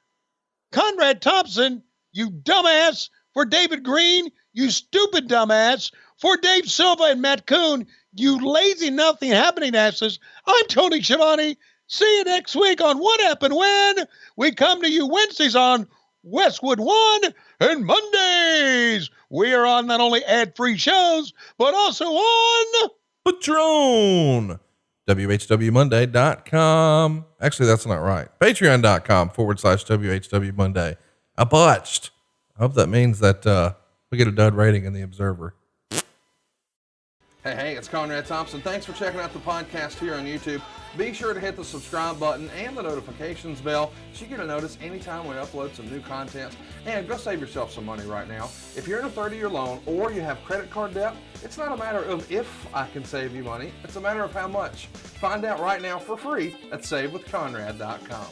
Conrad Thompson, you dumbass, for David Green, you stupid dumbass, for Dave Silva and Matt Coon, you lazy nothing happening asses, I'm Tony Schiavone. See you next week on What Happened When. We come to you Wednesdays on Westwood One, and Mondays we are on not only ad-free shows, but also on Patreon. WHWMonday.com. Actually, that's not right. Patreon.com/WHW Monday. I botched. I hope that means that we get a dud rating in the Observer. Hey, it's Conrad Thompson. Thanks for checking out the podcast here on YouTube. Be sure to hit the subscribe button and the notifications bell so you get a notice anytime we upload some new content. And go save yourself some money right now. If you're in a 30-year loan or you have credit card debt, it's not a matter of if I can save you money. It's a matter of how much. Find out right now for free at SaveWithConrad.com.